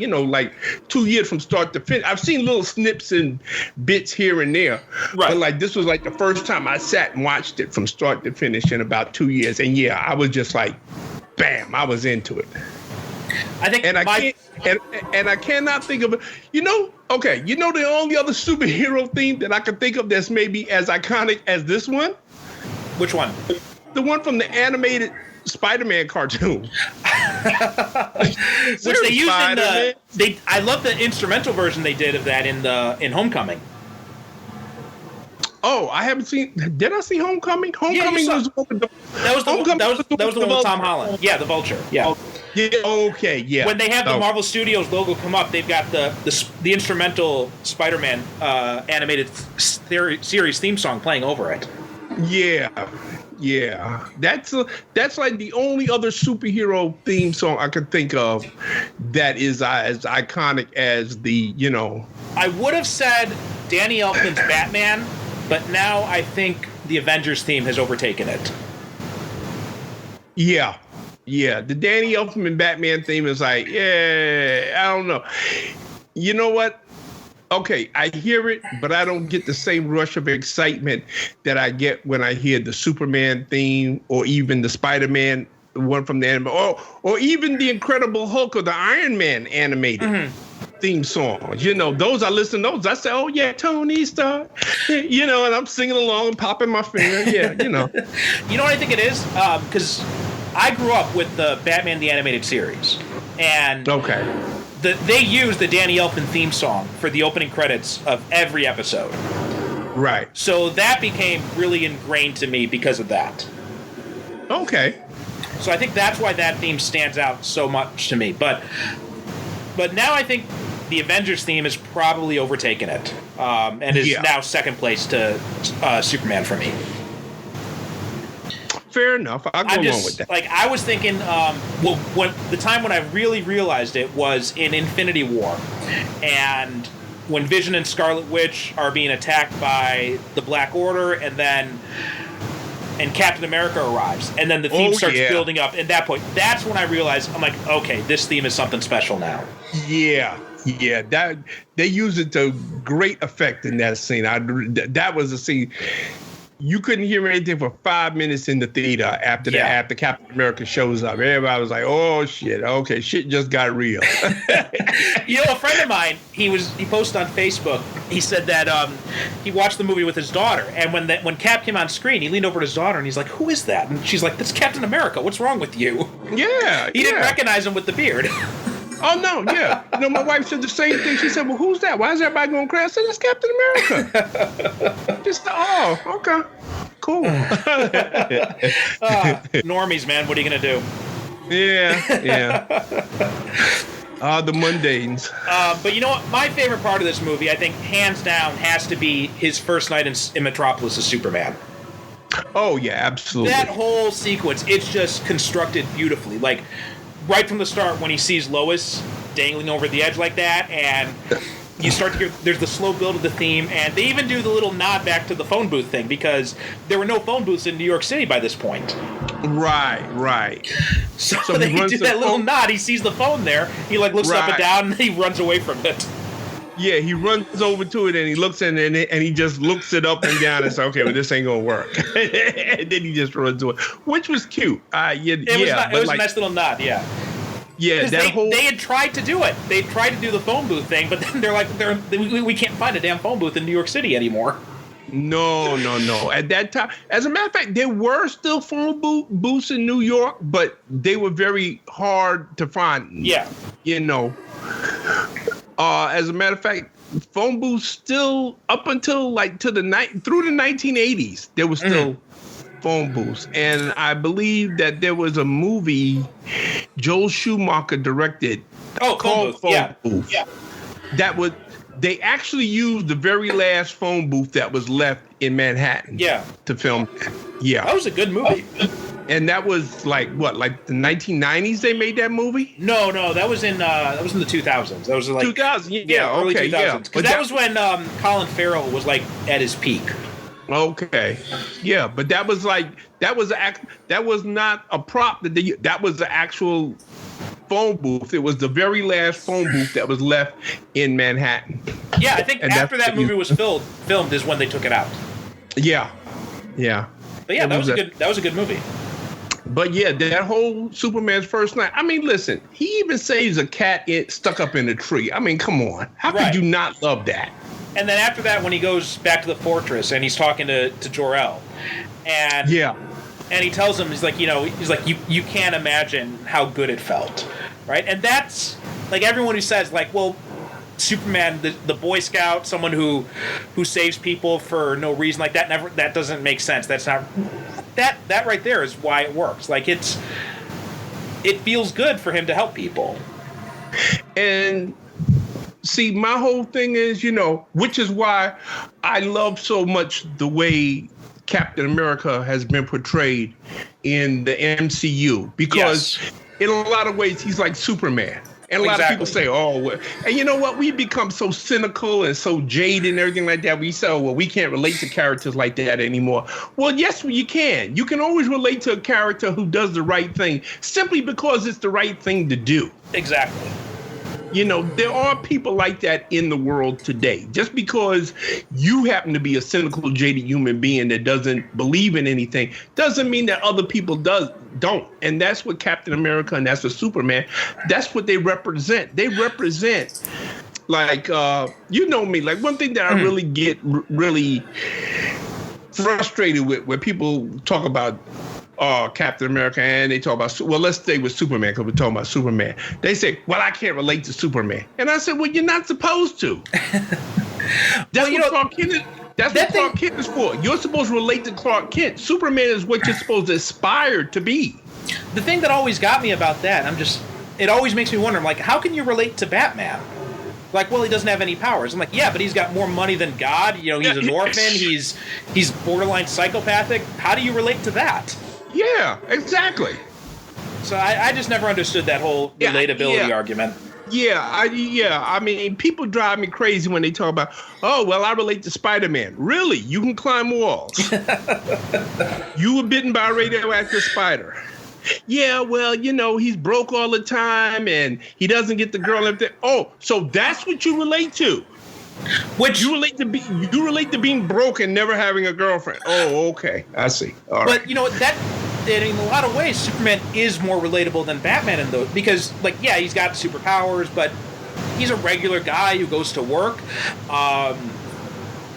2 years from start to finish. I've seen little snips and bits here and there. Right. But this was like the first time I sat and watched it from start to finish in about 2 years. And I was just like, bam, I was into it. I think, I cannot think of it. Okay, the only other superhero theme that I can think of that's maybe as iconic as this one. Which one? The one from the animated Spider-Man cartoon. Which they used I love the instrumental version they did of that in Homecoming. Oh, I haven't seen. Did I see Homecoming? Homecoming was the one with Tom Holland. Yeah, the Vulture. Yeah. Oh, yeah. Okay. Yeah. When they have the Marvel Studios logo come up, they've got the instrumental Spider-Man animated series theme song playing over it. Yeah. That's like the only other superhero theme song I could think of that is as iconic as the. I would have said Danny Elfman's Batman, but now I think the Avengers theme has overtaken it. Yeah. The Danny Elfman Batman theme is like, I don't know. You know what? Okay, I hear it, but I don't get the same rush of excitement that I get when I hear the Superman theme or even the Spider-Man one from the anime, or even the Incredible Hulk or the Iron Man animated theme songs. Those I listen to those. I say, oh yeah, Tony Stark. And I'm singing along and popping my finger. Yeah, You know what I think it is? Because I grew up with the Batman the Animated Series, and they use the Danny Elfman theme song for the opening credits of every episode. Right. So that became really ingrained to me because of that. Okay. So I think that's why that theme stands out so much to me. But now I think the Avengers theme has probably overtaken it, and is now second place to Superman for me. Fair enough. I'll go along with that. Like, I was thinking, when the time when I really realized it was in Infinity War, and when Vision and Scarlet Witch are being attacked by the Black Order, and Captain America arrives, and then the theme starts building up. At that point, that's when I realized, I'm like, okay, this theme is something special now. Yeah, that they used it to great effect in that scene. That was a scene. You couldn't hear anything for 5 minutes in the theater after Captain America shows up. Everybody was like, "Oh shit! Okay, shit just got real." A friend of mine, he posted on Facebook. He said that he watched the movie with his daughter, and when Cap came on screen, he leaned over to his daughter and he's like, "Who is that?" And she's like, "That's Captain America. What's wrong with you?" Yeah, he didn't recognize him with the beard. Oh no, yeah. My wife said the same thing. She said, "Well, who's that? Why is everybody going crazy?" I said, "It's Captain America." Just okay, cool. Normies, man. What are you gonna do? Yeah. The mundanes. But you know what? My favorite part of this movie, I think, hands down, has to be his first night in Metropolis as Superman. Oh yeah, absolutely. That whole sequence, it's just constructed beautifully. Like, right from the start when he sees Lois dangling over the edge like that, and you start to hear there's the slow build of the theme, and they even do the little nod back to the phone booth thing because there were no phone booths in New York City by this point. Right. So they do that little nod. He sees the phone there. He like looks up and down, and he runs away from it. Yeah, he runs over to it and he looks in it and he just looks it up and down and says, "Okay, well, this ain't gonna work." And then he just runs to it, which was cute. It was a nice little nod. Yeah. Yeah, they had tried to do it. They tried to do the phone booth thing, but then they're like, we can't find a damn phone booth in New York City anymore. No. At that time, as a matter of fact, there were still phone booths in New York, but they were very hard to find. Yeah. As a matter of fact, phone booths still up until through the 1980s, there was still phone booths. And I believe that there was a movie Joel Schumacher directed called Phone Booth. Yeah. They actually used the very last phone booth that was left in Manhattan to film. Yeah. That was a good movie. And that was like the 1990s they made that movie? No, that was in the 2000s. That was like 2000. Early 2000s. Yeah. Because that was when Colin Farrell was like at his peak. Okay. Yeah, but that was not a prop that was the actual phone booth. It was the very last phone booth that was left in Manhattan. Yeah, I think after that movie was filmed is when they took it out. Yeah. But yeah, that was a good movie. But yeah, that whole Superman's first night. I mean, listen, he even saves a cat stuck up in a tree. I mean, come on. How could you not love that? And then after that, when he goes back to the fortress and he's talking to Jor-El, and he tells him, he's like, you can't imagine how good it felt, right? And that's like everyone who says like, well, Superman, the Boy Scout, someone who saves people for no reason like that, that doesn't make sense. That's not that right there is why it works. Like it feels good for him to help people. And see, my whole thing is, which is why I love so much the way Captain America has been portrayed in the MCU, because in a lot of ways he's like Superman. And a lot of people say, and you know what? We become so cynical and so jaded and everything like that. We say, we can't relate to characters like that anymore. Well, yes, you can. You can always relate to a character who does the right thing simply because it's the right thing to do. Exactly. There are people like that in the world today. Just because you happen to be a cynical, jaded human being that doesn't believe in anything doesn't mean that other people don't. And that's what Captain America and that's what Superman, that's what they represent. They represent, like, me, like one thing that I really get really frustrated with when people talk about Captain America and they talk about, let's stay with Superman because we're talking about Superman. They say, I can't relate to Superman. And I said, you're not supposed to. That's what Clark Kent is. That's what Clark Kent is for. You're supposed to relate to Clark Kent. Superman is what you're supposed to aspire to be. The thing that always got me about that, it always makes me wonder, I'm like, how can you relate to Batman? Like, he doesn't have any powers. I'm like, yeah, but he's got more money than God. He's an orphan. He's borderline psychopathic. How do you relate to that? Yeah, exactly. So I just never understood that whole relatability argument. I mean, people drive me crazy when they talk about, I relate to Spider-Man. Really? You can climb walls. You were bitten by a radioactive spider. Yeah, he's broke all the time and he doesn't get the girl up there. Oh, so that's what you relate to. Which you relate to being broke and never having a girlfriend. Oh, okay. I see. All right. But in a lot of ways, Superman is more relatable than Batman in those, because he's got superpowers, but he's a regular guy who goes to work.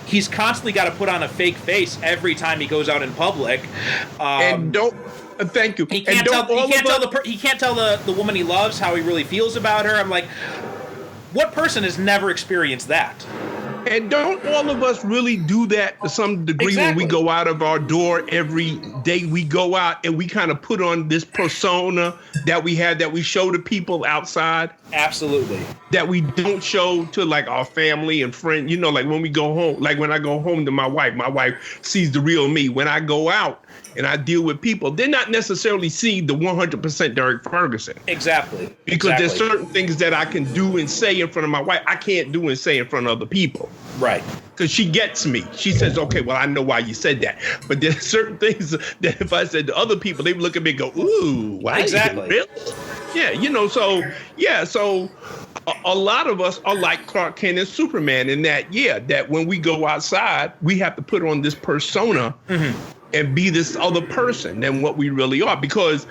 He's constantly got to put on a fake face every time he goes out in public. And don't. Thank you. He can't tell the woman he loves how he really feels about her. I'm like, what person has never experienced that? And don't all of us really do that to some degree when we go out of our door every day? We go out and we kind of put on this persona that we have, that we show to people outside. Absolutely. That we don't show to our family and friends. Like when we go home, like when I go home to my wife sees the real me. When I go out and I deal with people, they're not necessarily seeing the 100% Derrick Ferguson. Exactly. Because there's certain things that I can do and say in front of my wife I can't do and say in front of other people. Right. Because she gets me. She says, okay, well, I know why you said that. But there's certain things that if I said to other people, they would look at me and go, ooh, why? Exactly. Really? Yeah, so a lot of us are like Clark Kent and Superman in that, that when we go outside, we have to put on this persona and be this other person than what we really are. Because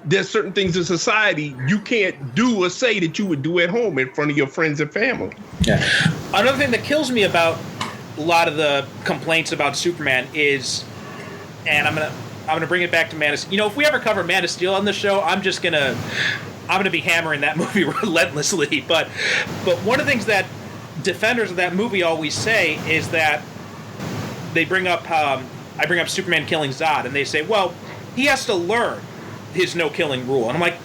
there's certain things in society you can't do or say that you would do at home in front of your friends and family. Yeah. Another thing that kills me about a lot of the complaints about Superman is, and I'm gonna bring it back to Man of Steel. You know, if we ever cover Man of Steel on the show, I'm gonna be hammering that movie relentlessly. But one of the things that defenders of that movie always say is that they bring up I bring up Superman killing Zod, and they say, well, he has to learn his no killing rule. And I'm like,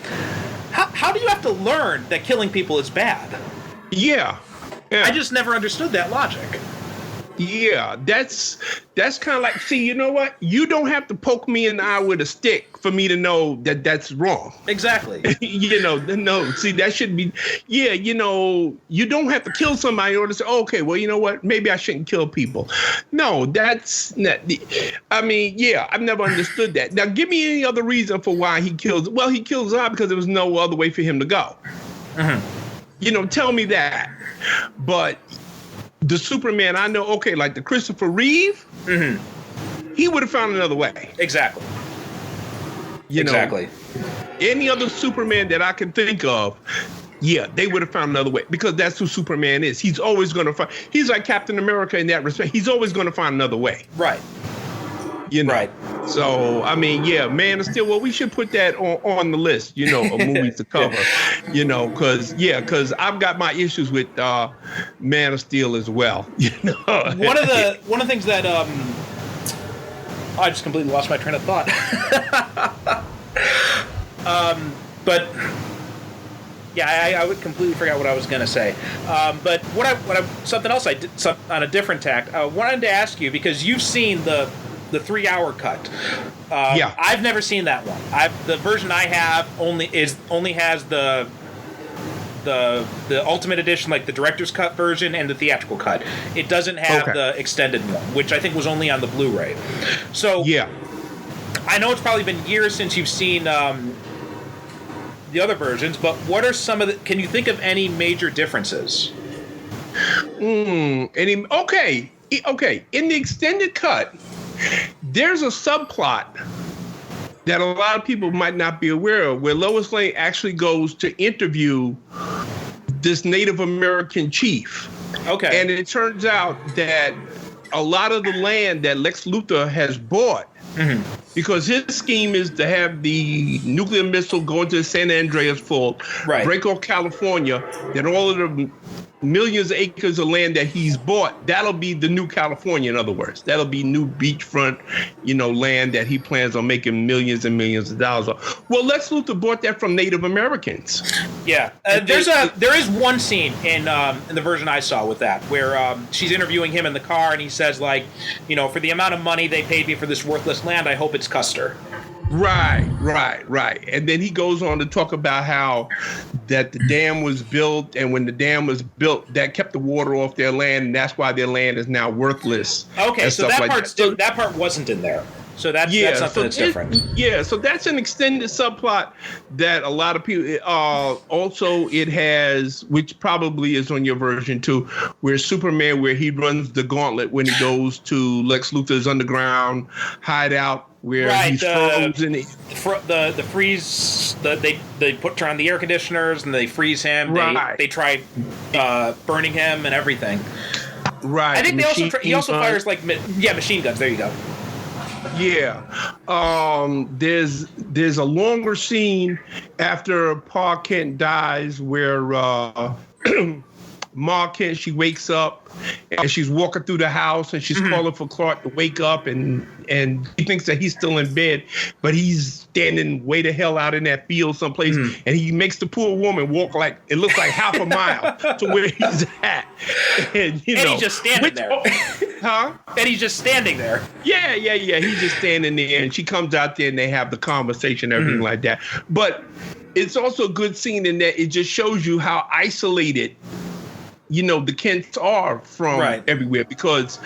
how do you have to learn that killing people is bad? Yeah. I just never understood that logic. Yeah, that's kind of like, see, you know what? You don't have to poke me in the eye with a stick for me to know that that's wrong. Exactly. No, see, that should be, you don't have to kill somebody in order to say, okay, well, you know what? Maybe I shouldn't kill people. No, that's not, I've never understood that. Now, give me any other reason for why he kills. Well, he kills Zod because there was no other way for him to go. Mm-hmm. Tell me that. But the Superman I know, okay, like the Christopher Reeve, he would have found another way. Exactly. Exactly. Any other Superman that I can think of, they would have found another way because that's who Superman is. He's always going to find. He's like Captain America in that respect. He's always going to find another way. Right. Right. So, Man of Steel. Well, we should put that on the list, of movies to cover, because I've got my issues with Man of Steel as well. One of the things that I just completely lost my train of thought. But I would completely forget what I was going to say. But something else I did on a different tack. I wanted to ask you because you've seen the 3-hour cut. I've never seen that one. The version I have only has the Ultimate Edition, like the director's cut version and the theatrical cut. It doesn't have the extended one, which I think was only on the Blu-ray. So I know it's probably been years since you've seen the other versions, but what are some of the? Can you think of any major differences? Okay. In the extended cut, there's a subplot that a lot of people might not be aware of, where Lois Lane actually goes to interview this Native American chief. Okay. And it turns out that a lot of the land that Lex Luthor has bought, because his scheme is to have the nuclear missile go into the San Andreas Fault, break off California, then all of the millions of acres of land that he's bought, that'll be the new California, in other words. That'll be new beachfront, land that he plans on making millions and millions of dollars on. Well, Lex Luthor bought that from Native Americans. Yeah. There is one scene in the version I saw with that where she's interviewing him in the car and he says, like, for the amount of money they paid me for this worthless land, I hope it's Custer. Right. And then he goes on to talk about how that the dam was built, and when the dam was built, that kept the water off their land, and that's why their land is now worthless. Okay, so that part wasn't in there. So that's something that's different. So that's an extended subplot that a lot of people. Also, it has, which probably is on your version too, where Superman, where he runs the gauntlet when he goes to Lex Luthor's underground hideout, where he's frozen. The freeze. They turn on the air conditioners and they freeze him. Right. They try burning him and everything. Right. I think he also fires machine guns. There you go. Yeah. There's a longer scene after Pa Kent dies where Ma Kent, she wakes up and she's walking through the house and she's calling for Clark to wake up, and he thinks that he's still in bed, but he's standing way the hell out in that field someplace, and he makes the poor woman walk like it looks like half a mile to where he's at, and he's just standing there. Huh? And he's just standing there. Yeah. He's just standing there, and she comes out there, and they have the conversation, everything like that. But it's also a good scene in that it just shows you how isolated, the Kents are from everywhere. Because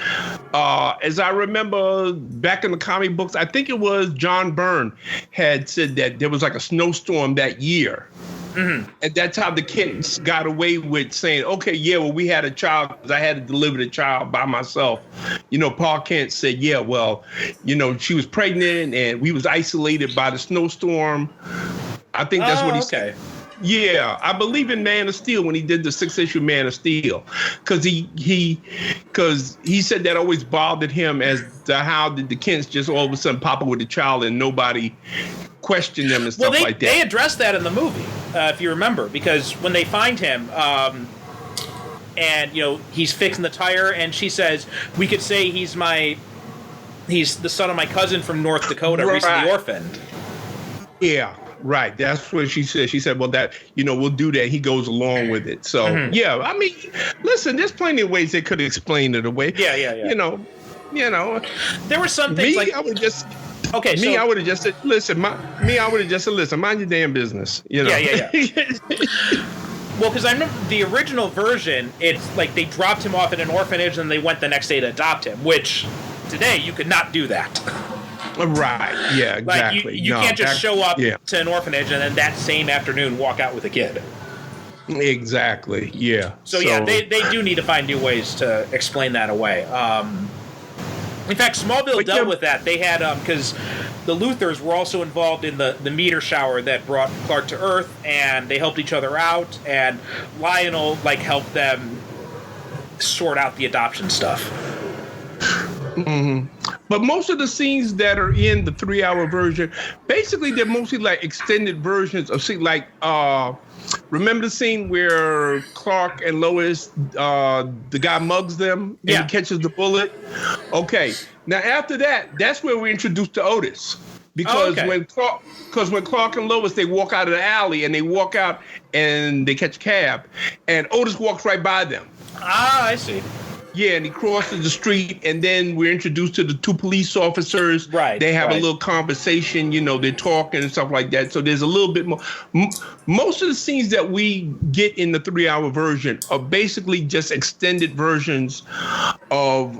as I remember back in the comic books, I think it was John Byrne had said that there was like a snowstorm that year. Mm-hmm. And that's how the Kents got away with saying, okay, yeah, well, we had a child because I had to deliver the child by myself. Paul Kent said, yeah, well, she was pregnant and we was isolated by the snowstorm. I think that's what he said. Yeah, I believe in Man of Steel when he did the 6-issue Man of Steel, because he said that always bothered him as to how did the Kents just all of a sudden pop up with a child and nobody questioned them and stuff like that. They addressed that in the movie, if you remember, because when they find him, and he's fixing the tire, and she says, "We could say he's the son of my cousin from North Dakota, recently orphaned." Yeah. Right. That's what she said. She said, well, that, we'll do that. He goes along with it. So, yeah, I mean, listen, there's plenty of ways they could explain it away. Yeah. There were some things I would have just said, listen, mind your damn business. Yeah. Well, because I remember the original version, it's like they dropped him off at an orphanage and they went the next day to adopt him, which today you could not do that. Right. Yeah, exactly. Like you can't just show up to an orphanage and then that same afternoon walk out with a kid. Exactly. Yeah. So yeah, they do need to find new ways to explain that away. In fact, Smallville dealt with that. They had because the Luthors were also involved in the meteor shower that brought Clark to Earth, and they helped each other out. And Lionel helped them sort out the adoption stuff. Mm-hmm. But most of the scenes that are in the 3-hour version, basically they're mostly like extended versions of scenes. Like, remember the scene where Clark and Lois, the guy mugs them and he catches the bullet? Okay. Now after that, that's where we're introduced to Otis. Because when Clark and Lois, they walk out of the alley and they walk out and they catch a cab, and Otis walks right by them. Ah, I see. Yeah, and he crosses the street, and then we're introduced to the 2 police officers. Right. They have a little conversation, they're talking and stuff like that. So there's a little bit more. Most of the scenes that we get in the 3-hour version are basically just extended versions of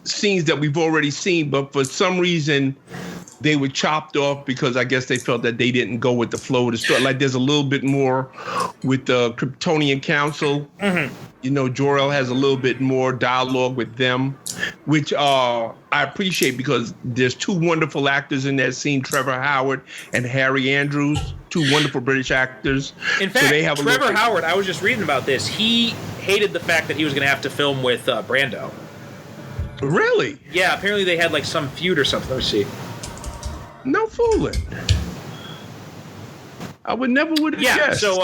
scenes that we've already seen, but for some reason they were chopped off because I guess they felt that they didn't go with the flow of the story. Like there's a little bit more with the Kryptonian Council. Mm-hmm. Jor-El has a little bit more dialogue with them, which I appreciate because there's 2 wonderful actors in that scene, Trevor Howard and Harry Andrews, 2 wonderful British actors. In fact, Trevor Howard, I was just reading about this. He hated the fact that he was going to have to film with Brando. Really? Yeah, apparently they had some feud or something. Let me see. No fooling. I would never have guessed. So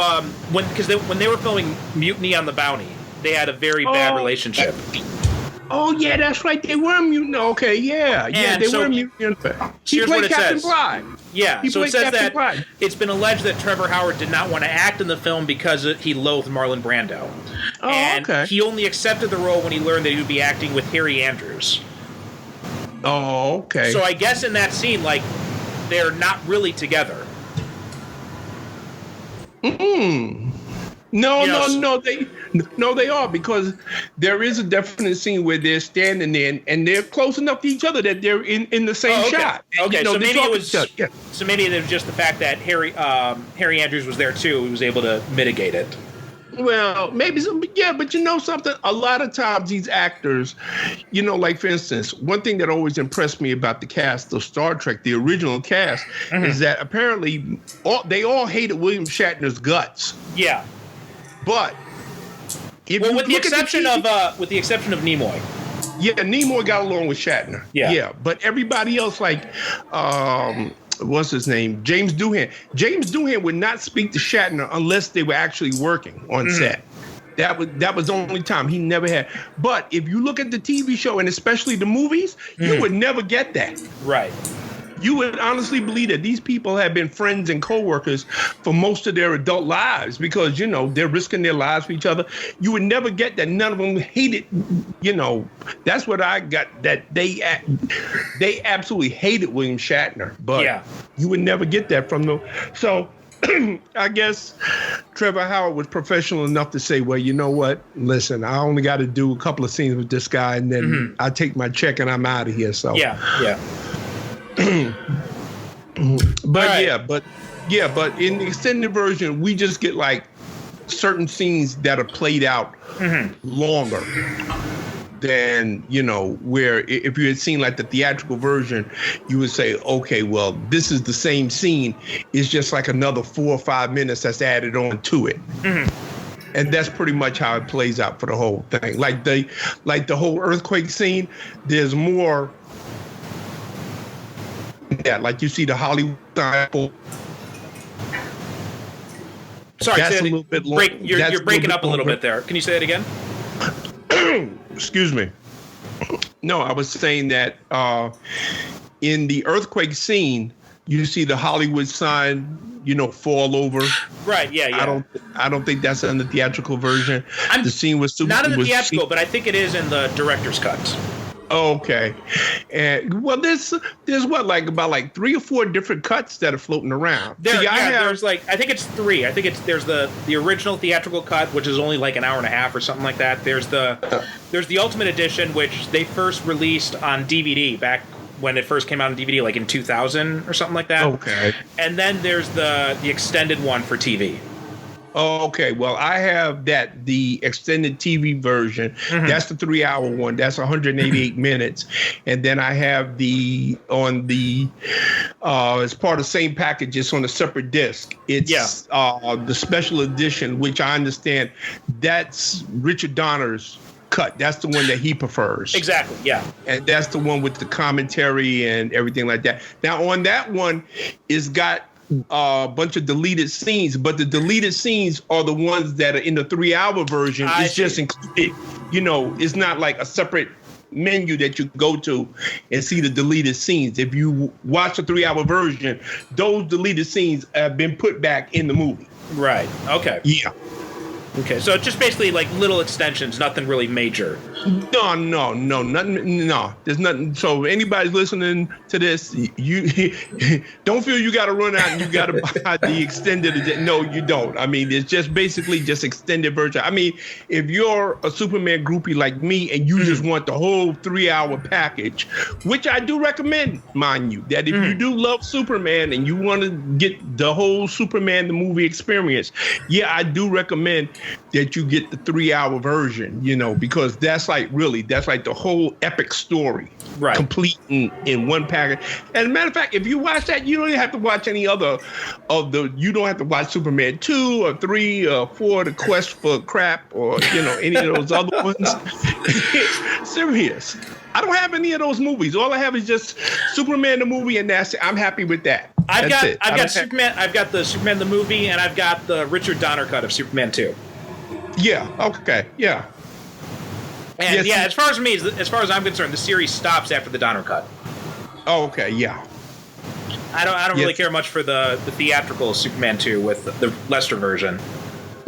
when they were filming Mutiny on the Bounty, they had a very bad relationship. Oh yeah, that's right. They were mutant. Okay, yeah, they were mutant. He played Captain Bligh. Yeah, so it says that it's been alleged that Trevor Howard did not want to act in the film because he loathed Marlon Brando. Oh, and he only accepted the role when he learned that he would be acting with Harry Andrews. Oh, okay. So I guess in that scene, they're not really together. No, they are, because there is a definite scene where they're standing there and they're close enough to each other that they're in the same shot. Okay, so maybe it was just the fact that Harry Andrews was there too. He was able to mitigate it. Well, maybe but something? A lot of times these actors, like for instance, one thing that always impressed me about the cast of Star Trek, the original cast, is that apparently they all hated William Shatner's guts. Yeah. But with the exception of Nimoy. Yeah, Nimoy got along with Shatner. Yeah. But everybody else, what's his name? James Doohan. James Doohan would not speak to Shatner unless they were actually working on set. That was the only time. He never had. But if you look at the TV show and especially the movies, you would never get that. Right. you would honestly believe that these people have been friends and coworkers for most of their adult lives because, you know, they're risking their lives for each other. You would never get that none of them hated, you know. That's what I got, that they absolutely hated William Shatner. But you would never get that from them. So I guess Trevor Howard was professional enough to say, well, you know what? Listen, I only got to do a couple of scenes with this guy, and then I take my check and I'm out of here. So but in the extended version, we just get like certain scenes that are played out longer than, you know, where if you had seen like the theatrical version, you would say, okay, well, this is the same scene. It's just like another 4 or 5 minutes that's added on to it. And that's pretty much how it plays out for the whole thing. Like the whole earthquake scene, there's more. Yeah, like you see the Hollywood style. Sorry, that's a little bit long. You're breaking up a little bit there. Can you say that again? Excuse me. No, I was saying that in the earthquake scene, you see the Hollywood sign, you know, fall over. Right. Yeah. I don't think that's in the theatrical version. The scene was not in the theatrical, but I think it is in the director's cut. Okay, and well, there's what, like about 3 or 4 different cuts that are floating around. There's like, I think it's 3. I think there's the original theatrical cut, which is only like an hour and a half or something like that. There's the Ultimate Edition, which they first released on DVD back when it first came out on DVD, like in 2000 or something like that. Okay, and then there's the extended one for TV. Oh, okay. Well, I have the extended TV version. That's the 3-hour one. That's 188 minutes. And then I have as part of the same package, it's on a separate disc. It's the special edition, which I understand that's Richard Donner's cut. That's the one that he prefers. Exactly, yeah. And that's the one with the commentary and everything like that. Now, on that one, it's got a bunch of deleted scenes, but the deleted scenes are the ones that are in the 3-hour version. It's just included, you know, it's not like a separate menu that you go to and see the deleted scenes. If you watch the 3-hour version, those deleted scenes have been put back in the movie. Right. Okay. Yeah. Okay, so just basically like little extensions, nothing really major. No, nothing. No, there's nothing. So anybody's listening to this, you don't feel you got to run out and you got to buy the extended edition. No, you don't. I mean, it's just basically just extended version. I mean, if you're a Superman groupie like me and you just want the whole 3-hour package, which I do recommend, mind you, that if you do love Superman and you want to get the whole Superman the movie experience, I do recommend that you get the 3-hour version, you know, because that's like the whole epic story, right, complete in one package. And as a matter of fact, if you watch that, you don't even have to watch any other you don't have to watch Superman 2 or 3 or 4, The Quest for Crap, or, you know, any of those other ones. Serious. I don't have any of those movies. All I have is just Superman the movie, and that's it. I'm happy with that. I've got Superman. I've got the Superman the movie, and I've got the Richard Donner cut of Superman 2. Yeah. Okay. Yeah. And as far as I'm concerned, the series stops after the Donner cut. Oh, okay. Yeah. I don't really care much for the theatrical Superman 2 with the Lester version.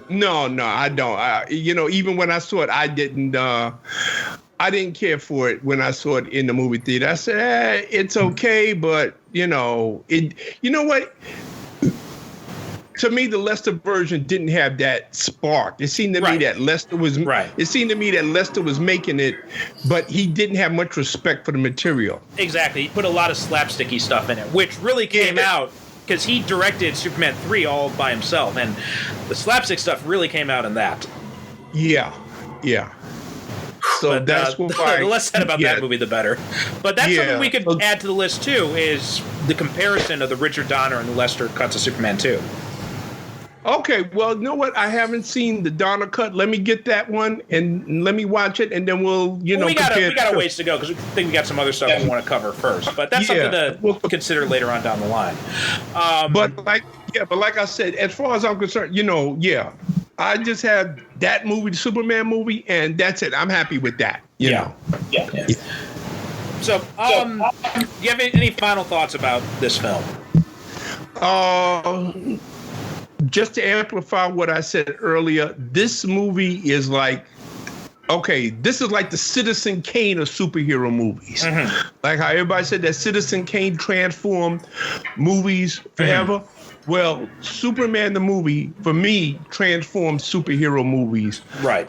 No, I don't. You know, even when I saw it, I didn't care for it when I saw it in the movie theater. I said, it's okay, but you know, you know what? To me, the Lester version didn't have that spark. It seemed to me that Lester was It seemed to me that Lester was making it, but he didn't have much respect for the material. Exactly. He put a lot of slapsticky stuff in it, which really came out because he directed Superman 3 all by himself, and the slapstick stuff really came out in that. Yeah. So but, that's what the less said about that movie, the better. But that's something we could add to the list too, is the comparison of the Richard Donner and the Lester cuts of Superman 2. Okay, well, you know what? I haven't seen the Donner cut. Let me get that one and let me watch it, and then we'll, you know, we got a ways to go because we think we got some other stuff we want to cover first. But that's something to consider later on down the line. But like I said, as far as I'm concerned, you know, I just have that movie, the Superman movie, and that's it. I'm happy with that. You know. Yeah. So, do you have any final thoughts about this film? Just to amplify what I said earlier, this movie is like, okay, this is like the Citizen Kane of superhero movies. Mm-hmm. Like how everybody said that Citizen Kane transformed movies forever. Mm-hmm. Well, Superman the movie, for me, transformed superhero movies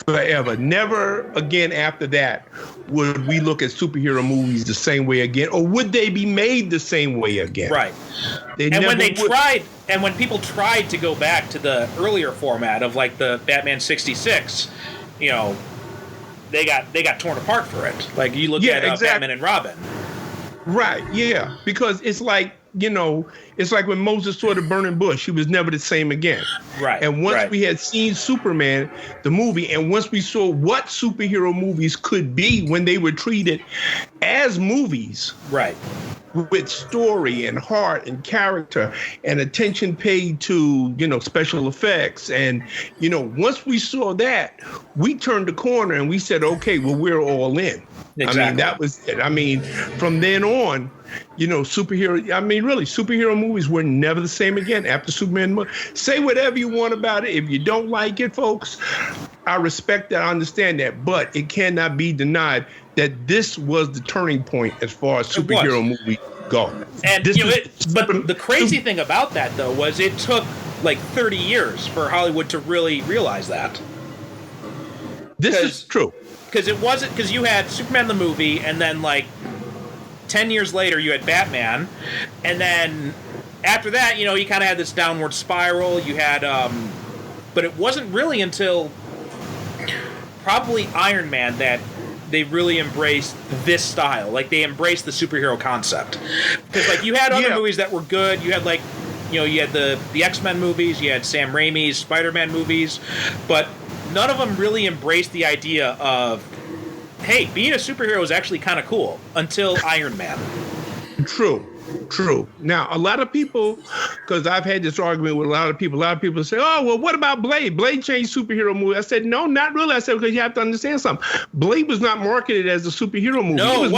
forever. Never again after that would we look at superhero movies the same way again, or would they be made the same way again? Right. When people tried to go back to the earlier format of like the Batman 66, you know, they got torn apart for it. Like you look at exactly. Batman and Robin. Right, yeah. Because it's like, you know, it's like when Moses saw the burning bush, he was never the same again. Right. And once we had seen Superman, the movie, and once we saw what superhero movies could be when they were treated as movies. Right. With story and heart and character and attention paid to, you know, special effects. And, you know, once we saw that, we turned the corner and we said, okay, well, we're all in. Exactly. I mean, that was it. I mean, from then on, you know, superhero movies were never the same again after Superman. Say whatever you want about it. If you don't like it, folks, I respect that. I understand that. But it cannot be denied that this was the turning point as far as superhero movies go. And but the crazy thing about that, though, was it took like 30 years for Hollywood to really realize that. This is true. Because it wasn't, because you had Superman the movie, and then like 10 years later you had Batman, and then after that, you know, you kind of had this downward spiral. You had, but it wasn't really until probably Iron Man that they really embraced this style. Like they embraced the superhero concept. Because like you had other movies that were good. You had like, you know, you had the X-Men movies. You had Sam Raimi's Spider-Man movies, but none of them really embraced the idea of, hey, being a superhero is actually kind of cool until Iron Man. True. Now, a lot of people, because I've had this argument with a lot of people say, oh, well, what about Blade? Blade changed superhero movie. I said, no, not really. I said, because you have to understand something. Blade was not marketed as a superhero movie. No, it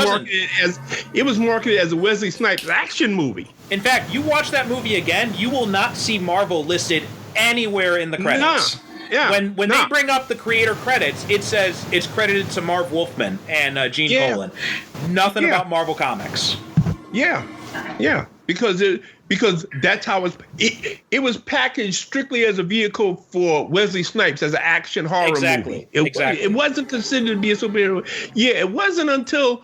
was marketed as a Wesley Snipes action movie. In fact, you watch that movie again, you will not see Marvel listed anywhere in the credits. Nah. Yeah, when they bring up the creator credits, it says it's credited to Marv Wolfman and Gene Colan. Nothing about Marvel Comics. Yeah, because that's how it was packaged strictly as a vehicle for Wesley Snipes as an action horror movie. It wasn't considered to be a superhero. Yeah, it wasn't until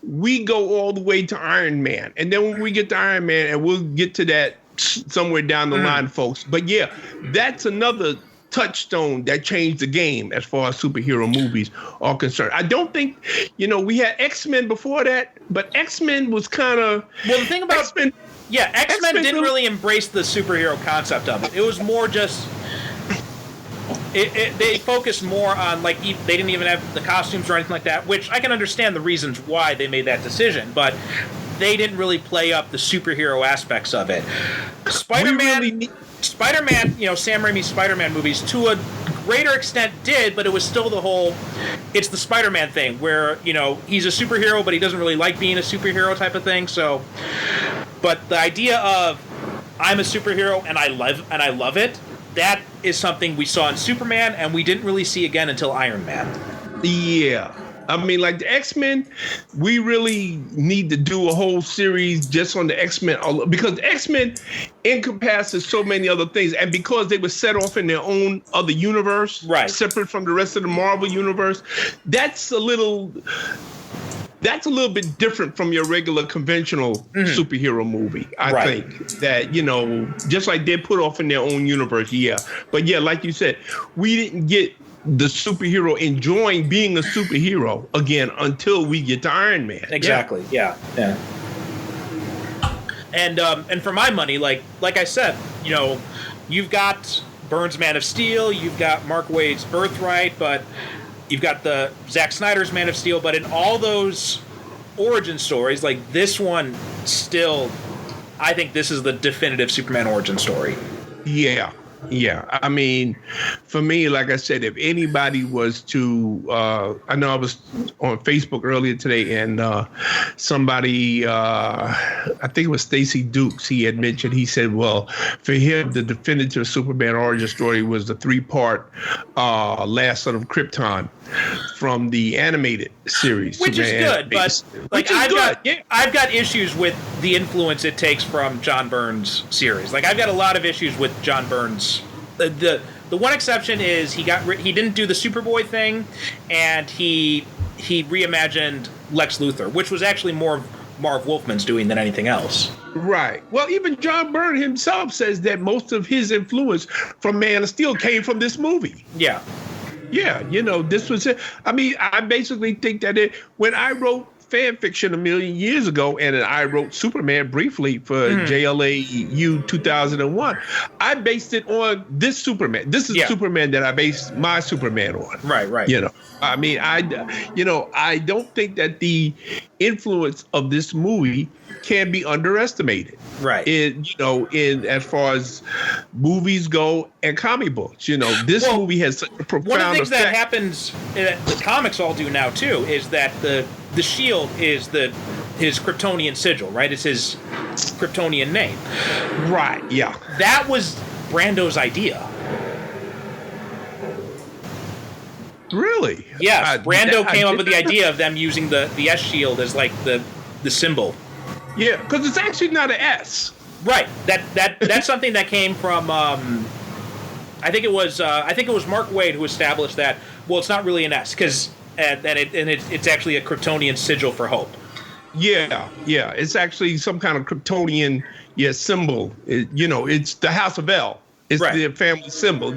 we go all the way to Iron Man, and then when we get to Iron Man, and we'll get to that somewhere down the line, folks. But yeah, that's another touchstone that changed the game as far as superhero movies are concerned. I don't think, you know, we had X-Men before that, but X-Men was kind of... Well, the thing about... X-Men didn't really embrace the superhero concept of it. It was more just... They focused more on, like, they didn't even have the costumes or anything like that, which I can understand the reasons why they made that decision, but they didn't really play up the superhero aspects of it. Spider-Man, you know, Sam Raimi's Spider-Man movies, to a greater extent did, but it was still it's the Spider-Man thing where, you know, he's a superhero, but he doesn't really like being a superhero type of thing. So, but the idea of I'm a superhero and I love it, that is something we saw in Superman and we didn't really see again until Iron Man. Yeah. I mean, like the X-Men, we really need to do a whole series just on the X-Men, because the X-Men encompasses so many other things, and because they were set off in their own other universe, separate from the rest of the Marvel universe, that's a little bit different from your regular conventional superhero movie. I think that, you know, just like they're put off in their own universe, but like you said, we didn't get the superhero enjoying being a superhero again until we get to Iron Man. Exactly. Yeah. And for my money, like I said, you know, you've got Byrne's Man of Steel, you've got Mark Waid's Birthright, but you've got the Zack Snyder's Man of Steel, but in all those origin stories, like this one still, I think this is the definitive Superman origin story. Yeah. Yeah, I mean, for me, like I said, if anybody was to, I know I was on Facebook earlier today, and somebody, I think it was Stacey Dukes, he had mentioned, he said, well, for him, the definitive Superman origin story was the 3-part Last Son of Krypton from the animated series. Which is good, but like I've got issues with the influence it takes from John Byrne's series. Like I've got a lot of issues with John Byrne's. The one exception is he didn't do the Superboy thing, and he reimagined Lex Luthor, which was actually more Marv Wolfman's doing than anything else. Right. Well, even John Byrne himself says that most of his influence from Man of Steel came from this movie. Yeah. Yeah, this was it. I mean, I basically think that when I wrote fan fiction a million years ago, and I wrote Superman briefly for JLAU 2001, I based it on this Superman. This is Superman that I based my Superman on. Right. I mean, I don't think that the influence of this movie can be underestimated. Right. In as far as movies go and comic books, this movie has such a profound one of the things effect. that happens, the comics all do now too, is that the shield is his Kryptonian sigil, right? It's his Kryptonian name. Right. Yeah. That was Brando's idea. Really? Yes. Brando came up with the idea of them using the S shield as like the symbol. Yeah, because it's actually not an S. Right. That's something that came from. I think it was Mark Waid who established that. Well, it's not really an S because it's actually a Kryptonian sigil for hope. Yeah. It's actually some kind of Kryptonian symbol. It's the House of L. It's the family symbol,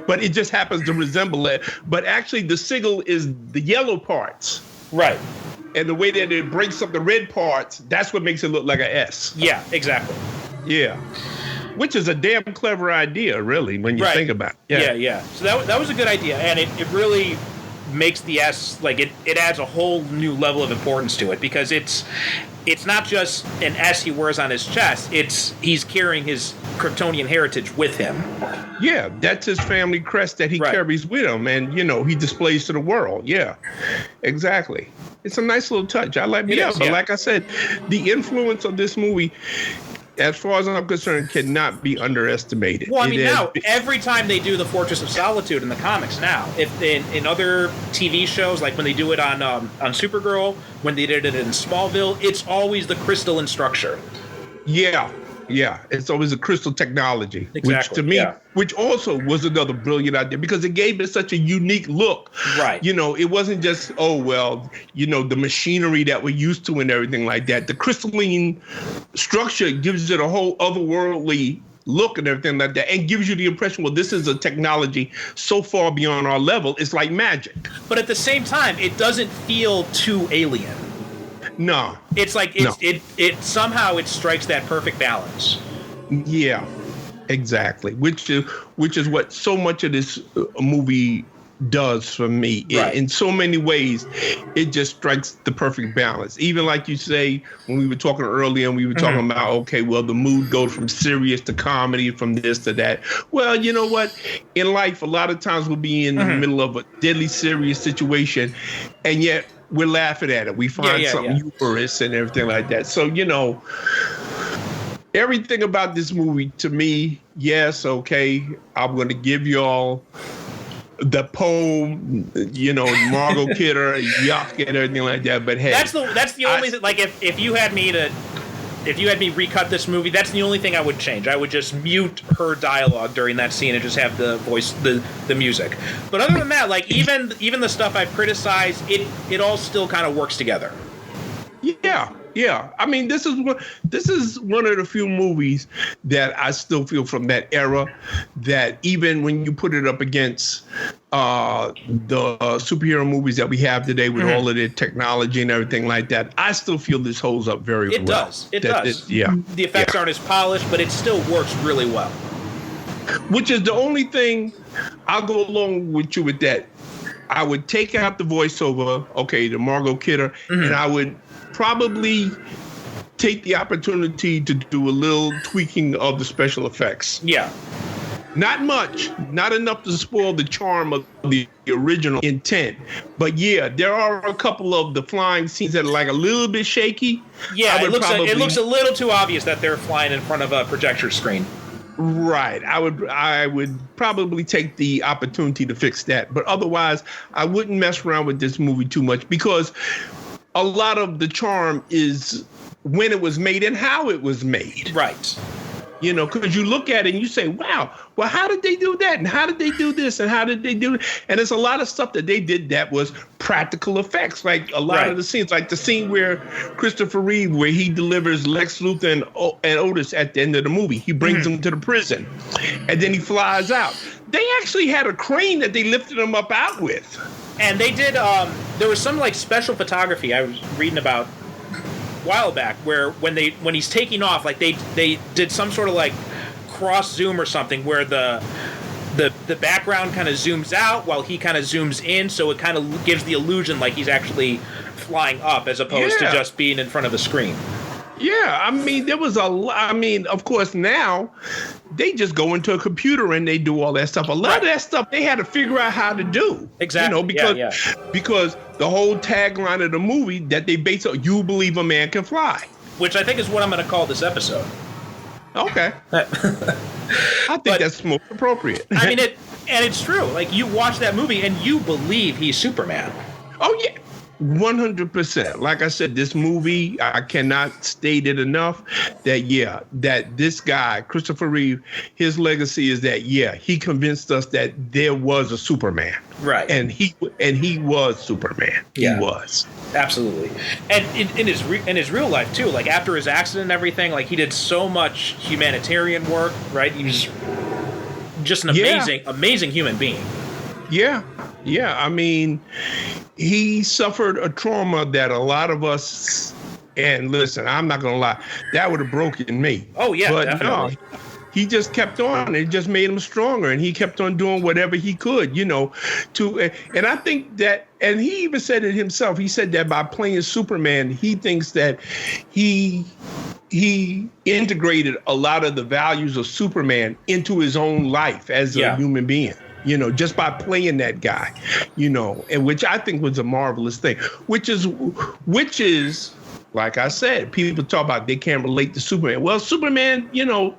but it just happens to resemble it. But actually, the sigil is the yellow parts. Right. And the way that it breaks up the red parts, that's what makes it look like an S. Yeah, exactly. Yeah. Which is a damn clever idea, really, when you think about it. Yeah. So that was a good idea, and it really makes the S, like, it adds a whole new level of importance to it, because it's not just an S he wears on his chest, he's carrying his Kryptonian heritage with him. Yeah, that's his family crest that he carries with him, and, he displays to the world. Yeah, exactly. It's a nice little touch. I like it. But like I said, the influence of this movie, as far as I'm concerned, cannot be underestimated. Well, I mean, now, every time they do the Fortress of Solitude in the comics now, if in other TV shows, like when they do it on Supergirl, when they did it in Smallville, it's always the crystalline structure. Yeah, it's always a crystal technology, which to me, which also was another brilliant idea, because it gave it such a unique look. Right. It wasn't just, the machinery that we're used to and everything like that. The crystalline structure gives it a whole otherworldly look and everything like that, and gives you the impression, well, this is a technology so far beyond our level, it's like magic. But at the same time, it doesn't feel too alien. No. It's like it somehow it strikes that perfect balance. Yeah, exactly. Which is what so much of this movie does for me. In so many ways, it just strikes the perfect balance. Even like you say, when we were talking earlier, and we were talking about, okay, well, the mood goes from serious to comedy, from this to that. Well, you know what? In life, a lot of times we'll be in the middle of a deadly serious situation, and yet we're laughing at it. We find something humorous and everything like that. So, everything about this movie, to me, yes, okay, I'm going to give y'all the poem, Margot Kidder, yuck, and everything like that. But hey, that's the only thing. Like, if you had me recut this movie, that's the only thing I would change. I would just mute her dialogue during that scene and just have the voice, the music. But other than that, like, even the stuff I've criticized, it all still kind of works together. Yeah. I mean, this is one of the few movies that I still feel from that era, that even when you put it up against the superhero movies that we have today with all of the technology and everything like that, I still feel this holds up very well. It does. The effects aren't as polished, but it still works really well. Which is the only thing, I'll go along with you with that. I would take out the voiceover, the Margot Kidder, and I would probably take the opportunity to do a little tweaking of the special effects. Yeah. Not much, not enough to spoil the charm of the original intent. But yeah, there are a couple of the flying scenes that are like a little bit shaky. Yeah, it looks a little too obvious that they're flying in front of a projector screen. Right. I would probably take the opportunity to fix that. But otherwise, I wouldn't mess around with this movie too much because a lot of the charm is when it was made and how it was made. Right. You know, because you look at it and you say, wow, well, how did they do that? And how did they do this? And how did they do it? And there's a lot of stuff that they did that was practical effects. Like a lot of the scenes, like the scene where Christopher Reeve, where he delivers Lex Luthor and Otis at the end of the movie. He brings them to the prison and then he flies out. They actually had a crane that they lifted him up out with. And they did, there was some like special photography I was reading about while back where when he's taking off, like they did some sort of like cross zoom or something where the background kind of zooms out while he kind of zooms in, so it kind of gives the illusion like he's actually flying up as opposed to just being in front of the screen. Yeah, I mean, there was of course, now they just go into a computer and they do all that stuff. A lot of that stuff they had to figure out how to do. Exactly. You know, because the whole tagline of the movie that they base on, you believe a man can fly. Which I think is what I'm going to call this episode. Okay. I think that's most appropriate. I mean, it's true. Like, you watch that movie and you believe he's Superman. Oh, yeah. 100%. Like I said, this movie, I cannot state it enough that this guy, Christopher Reeve, his legacy is that, he convinced us that there was a Superman. Right. And he was Superman. Yeah. He was. Absolutely. And in his real life, too, like after his accident and everything, like he did so much humanitarian work, right? He was just an amazing human being. Yeah. Yeah. I mean, he suffered a trauma that a lot of us, and listen, I'm not going to lie, that would have broken me. Oh, yeah, but definitely. No, just kept on. It just made him stronger, and he kept on doing whatever he could, and I think that, and he even said it himself, he said that by playing Superman, he thinks that he integrated a lot of the values of Superman into his own life as a human being. Just by playing that guy, and which I think was a marvelous thing, which is, like I said, people talk about they can't relate to Superman. Well, Superman,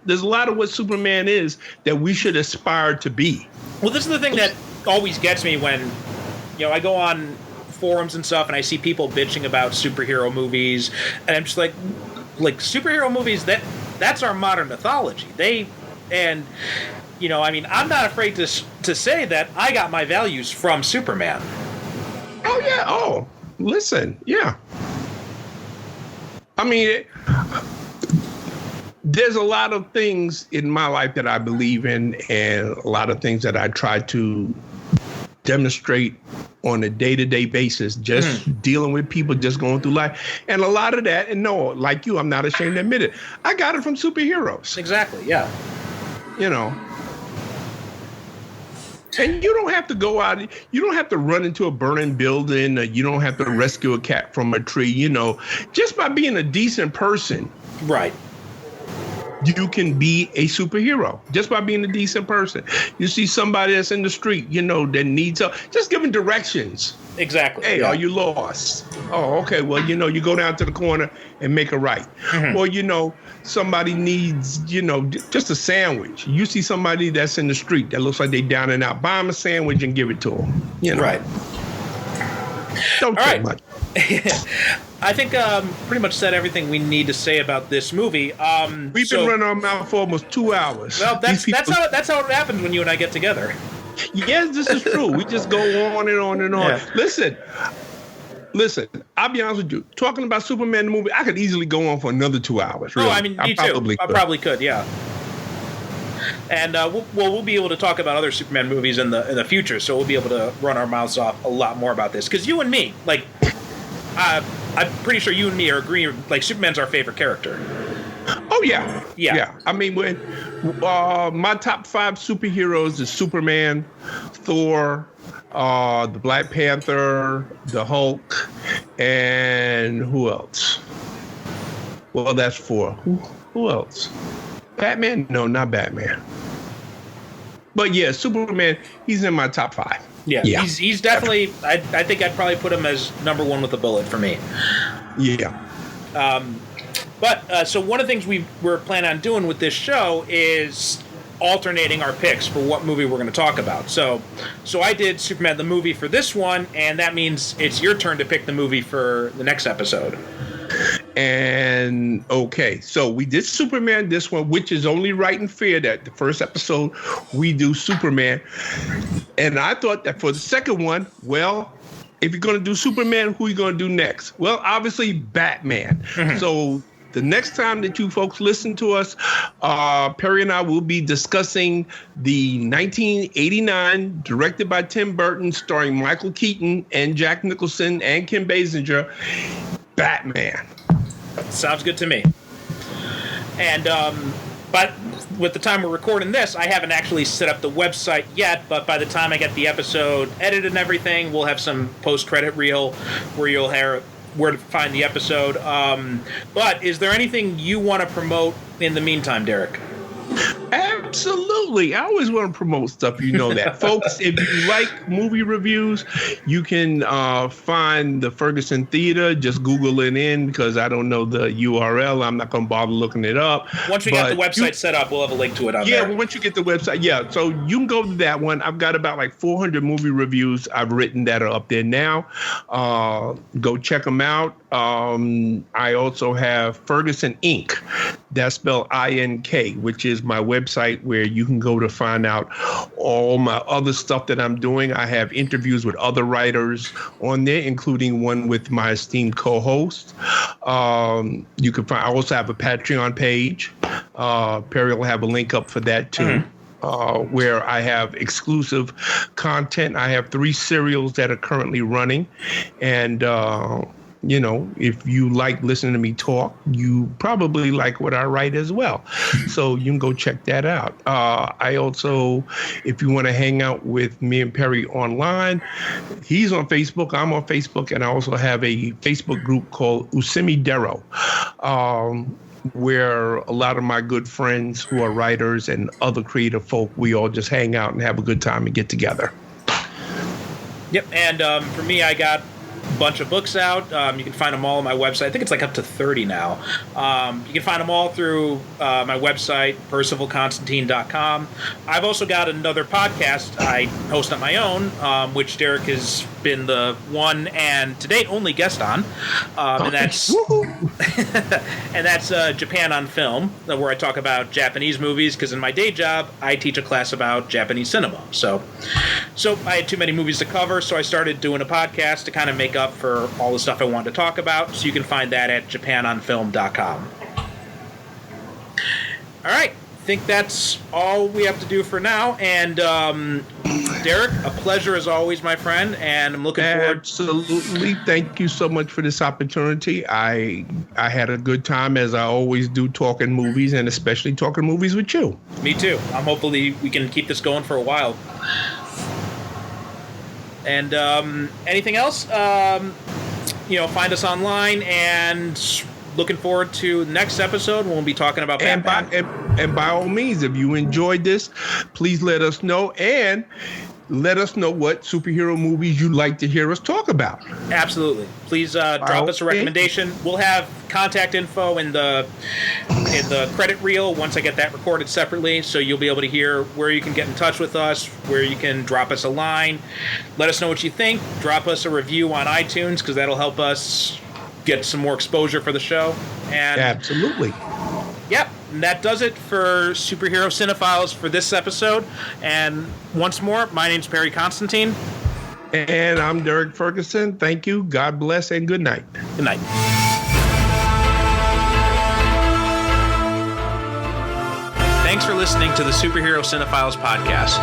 there's a lot of what Superman is that we should aspire to be. Well, this is the thing that always gets me when, I go on forums and stuff and I see people bitching about superhero movies, and I'm just like superhero movies, that's our modern mythology. I'm not afraid to say that I got my values from Superman. Oh, yeah. Oh, listen. Yeah. I mean, there's a lot of things in my life that I believe in, and a lot of things that I try to demonstrate on a day-to-day basis, just dealing with people, just going through life. And a lot of that, and no, like you, I'm not ashamed to admit it, I got it from superheroes. Exactly, yeah. And you don't have to go out, you don't have to run into a burning building, or you don't have to rescue a cat from a tree, just by being a decent person. Right. You can be a superhero just by being a decent person. You see somebody that's in the street, that needs help, just give them directions. Exactly. Hey, are you lost? Oh, okay. Well, you go down to the corner and make a right. Or, somebody needs, just a sandwich. You see somebody that's in the street that looks like they down and out, buy them a sandwich and give it to them. Right. Don't say much. I think pretty much said everything we need to say about this movie. We've been running our mouth for almost 2 hours. Well, that's how it happens when you and I get together. Yes, this is true. We just go on and on and on. Yeah. Listen, I'll be honest with you. Talking about Superman the movie, I could easily go on for another 2 hours. Really. Oh, I mean, me too. I probably could, yeah. And we'll be able to talk about other Superman movies in the future, so we'll be able to run our mouths off a lot more about this. Because you and me, I'm pretty sure you and me are agreeing, Superman's our favorite character. Oh, yeah. Yeah. I mean, when my top 5 superheroes is Superman, Thor, the Black Panther, the Hulk, and who else? Well, that's 4. Who else? Batman? No, not Batman. But yeah, Superman, he's in my top 5. Yeah. He's definitely. I think I'd probably put him as number 1 with a bullet for me. Yeah. But so one of the things we're planning on doing with this show is alternating our picks for what movie we're going to talk about. So I did Superman the movie for this one, and that means it's your turn to pick the movie for the next episode. And okay, so we did Superman this one, which is only right and fair that the first episode we do Superman. And I thought that for the second one, well, if you're going to do Superman, who are you going to do next? Well, obviously Batman. Mm-hmm. So the next time that you folks listen to us, Perry and I will be discussing the 1989, directed by Tim Burton, starring Michael Keaton and Jack Nicholson and Kim Basinger, Batman. Sounds good to me. And but with the time we're recording this, I haven't actually set up the website yet, but by the time I get the episode edited and everything, we'll have some post-credit reel where you'll hear where to find the episode. But is there anything you want to promote in the meantime, Derrick? Absolutely. I always want to promote stuff. You know that. Folks, if you like movie reviews, you can find the Ferguson Theater. Just Google it in because I don't know the URL. I'm not going to bother looking it up. Once we get the website set up, we'll have a link to it on there. Yeah, once you get the website. Yeah, so you can go to that one. I've got about like 400 movie reviews I've written that are up there now. Go check them out. I also have Ferguson Inc. That's spelled INK, which is my website where you can go to find out all my other stuff that I'm doing. I have interviews with other writers on there, including one with my esteemed co-host. You can find. I also have a Patreon page. Perry will have a link up for that too. Mm-hmm. Where I have exclusive content. I have 3 serials that are currently running, and you know, if you like listening to me talk, you probably like what I write as well. So you can go check that out. I also, if you want to hang out with me and Perry online, he's on Facebook, I'm on Facebook, and I also have a Facebook group called Usimi Dero, where a lot of my good friends who are writers and other creative folk, we all just hang out and have a good time and get together. Yep, and for me, I got bunch of books out. You can find them all on my website. I think it's like up to 30 now. You can find them all through my website, percivalconstantine.com. I've also got another podcast I host on my own, which Derrick has been the one and to date only guest on, and that's and that's Japan on Film, where I talk about Japanese movies, because in my day job I teach a class about Japanese cinema. So I had too many movies to cover, so I started doing a podcast to kind of make up for all the stuff I wanted to talk about. So you can find that at japanonfilm.com. All right. I think that's all we have to do for now. And Derrick, a pleasure as always, my friend. And I'm looking forward. Absolutely. Thank you so much for this opportunity. I had a good time, as I always do, talking movies, and especially talking movies with you. Me too. Hopefully we can keep this going for a while. And anything else? Find us online, and looking forward to the next episode when we'll be talking about Batman. And by all means, if you enjoyed this, please let us know, and let us know what superhero movies you'd like to hear us talk about. Absolutely. Please drop us a recommendation. We'll have contact info in the credit reel once I get that recorded separately, so you'll be able to hear where you can get in touch with us, where you can drop us a line. Let us know what you think. Drop us a review on iTunes, because that'll help us get some more exposure for the show. And absolutely. Yep. And that does it for Superhero Cinephiles for this episode. And once more, my name's Perry Constantine. And I'm Derrick Ferguson. Thank you. God bless, and good night. Good night. Thanks for listening to the Superhero Cinephiles podcast.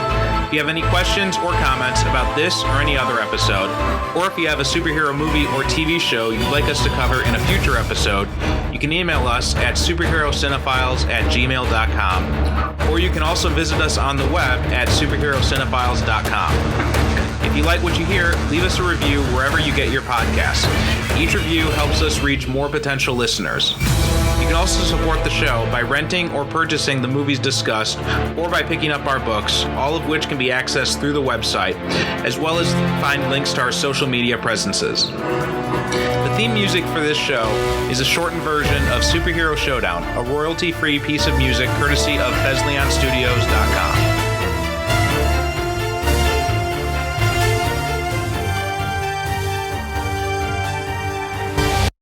If you have any questions or comments about this or any other episode, or if you have a superhero movie or TV show you'd like us to cover in a future episode, you can email us at superherocinephiles@gmail.com, or you can also visit us on the web at superherocinephiles.com. If you like what you hear, leave us a review wherever you get your podcasts. Each review helps us reach more potential listeners. You can also support the show by renting or purchasing the movies discussed, or by picking up our books, all of which can be accessed through the website, as well as find links to our social media presences. The theme music for this show is a shortened version of Superhero Showdown, a royalty-free piece of music courtesy of BesleonStudios.com.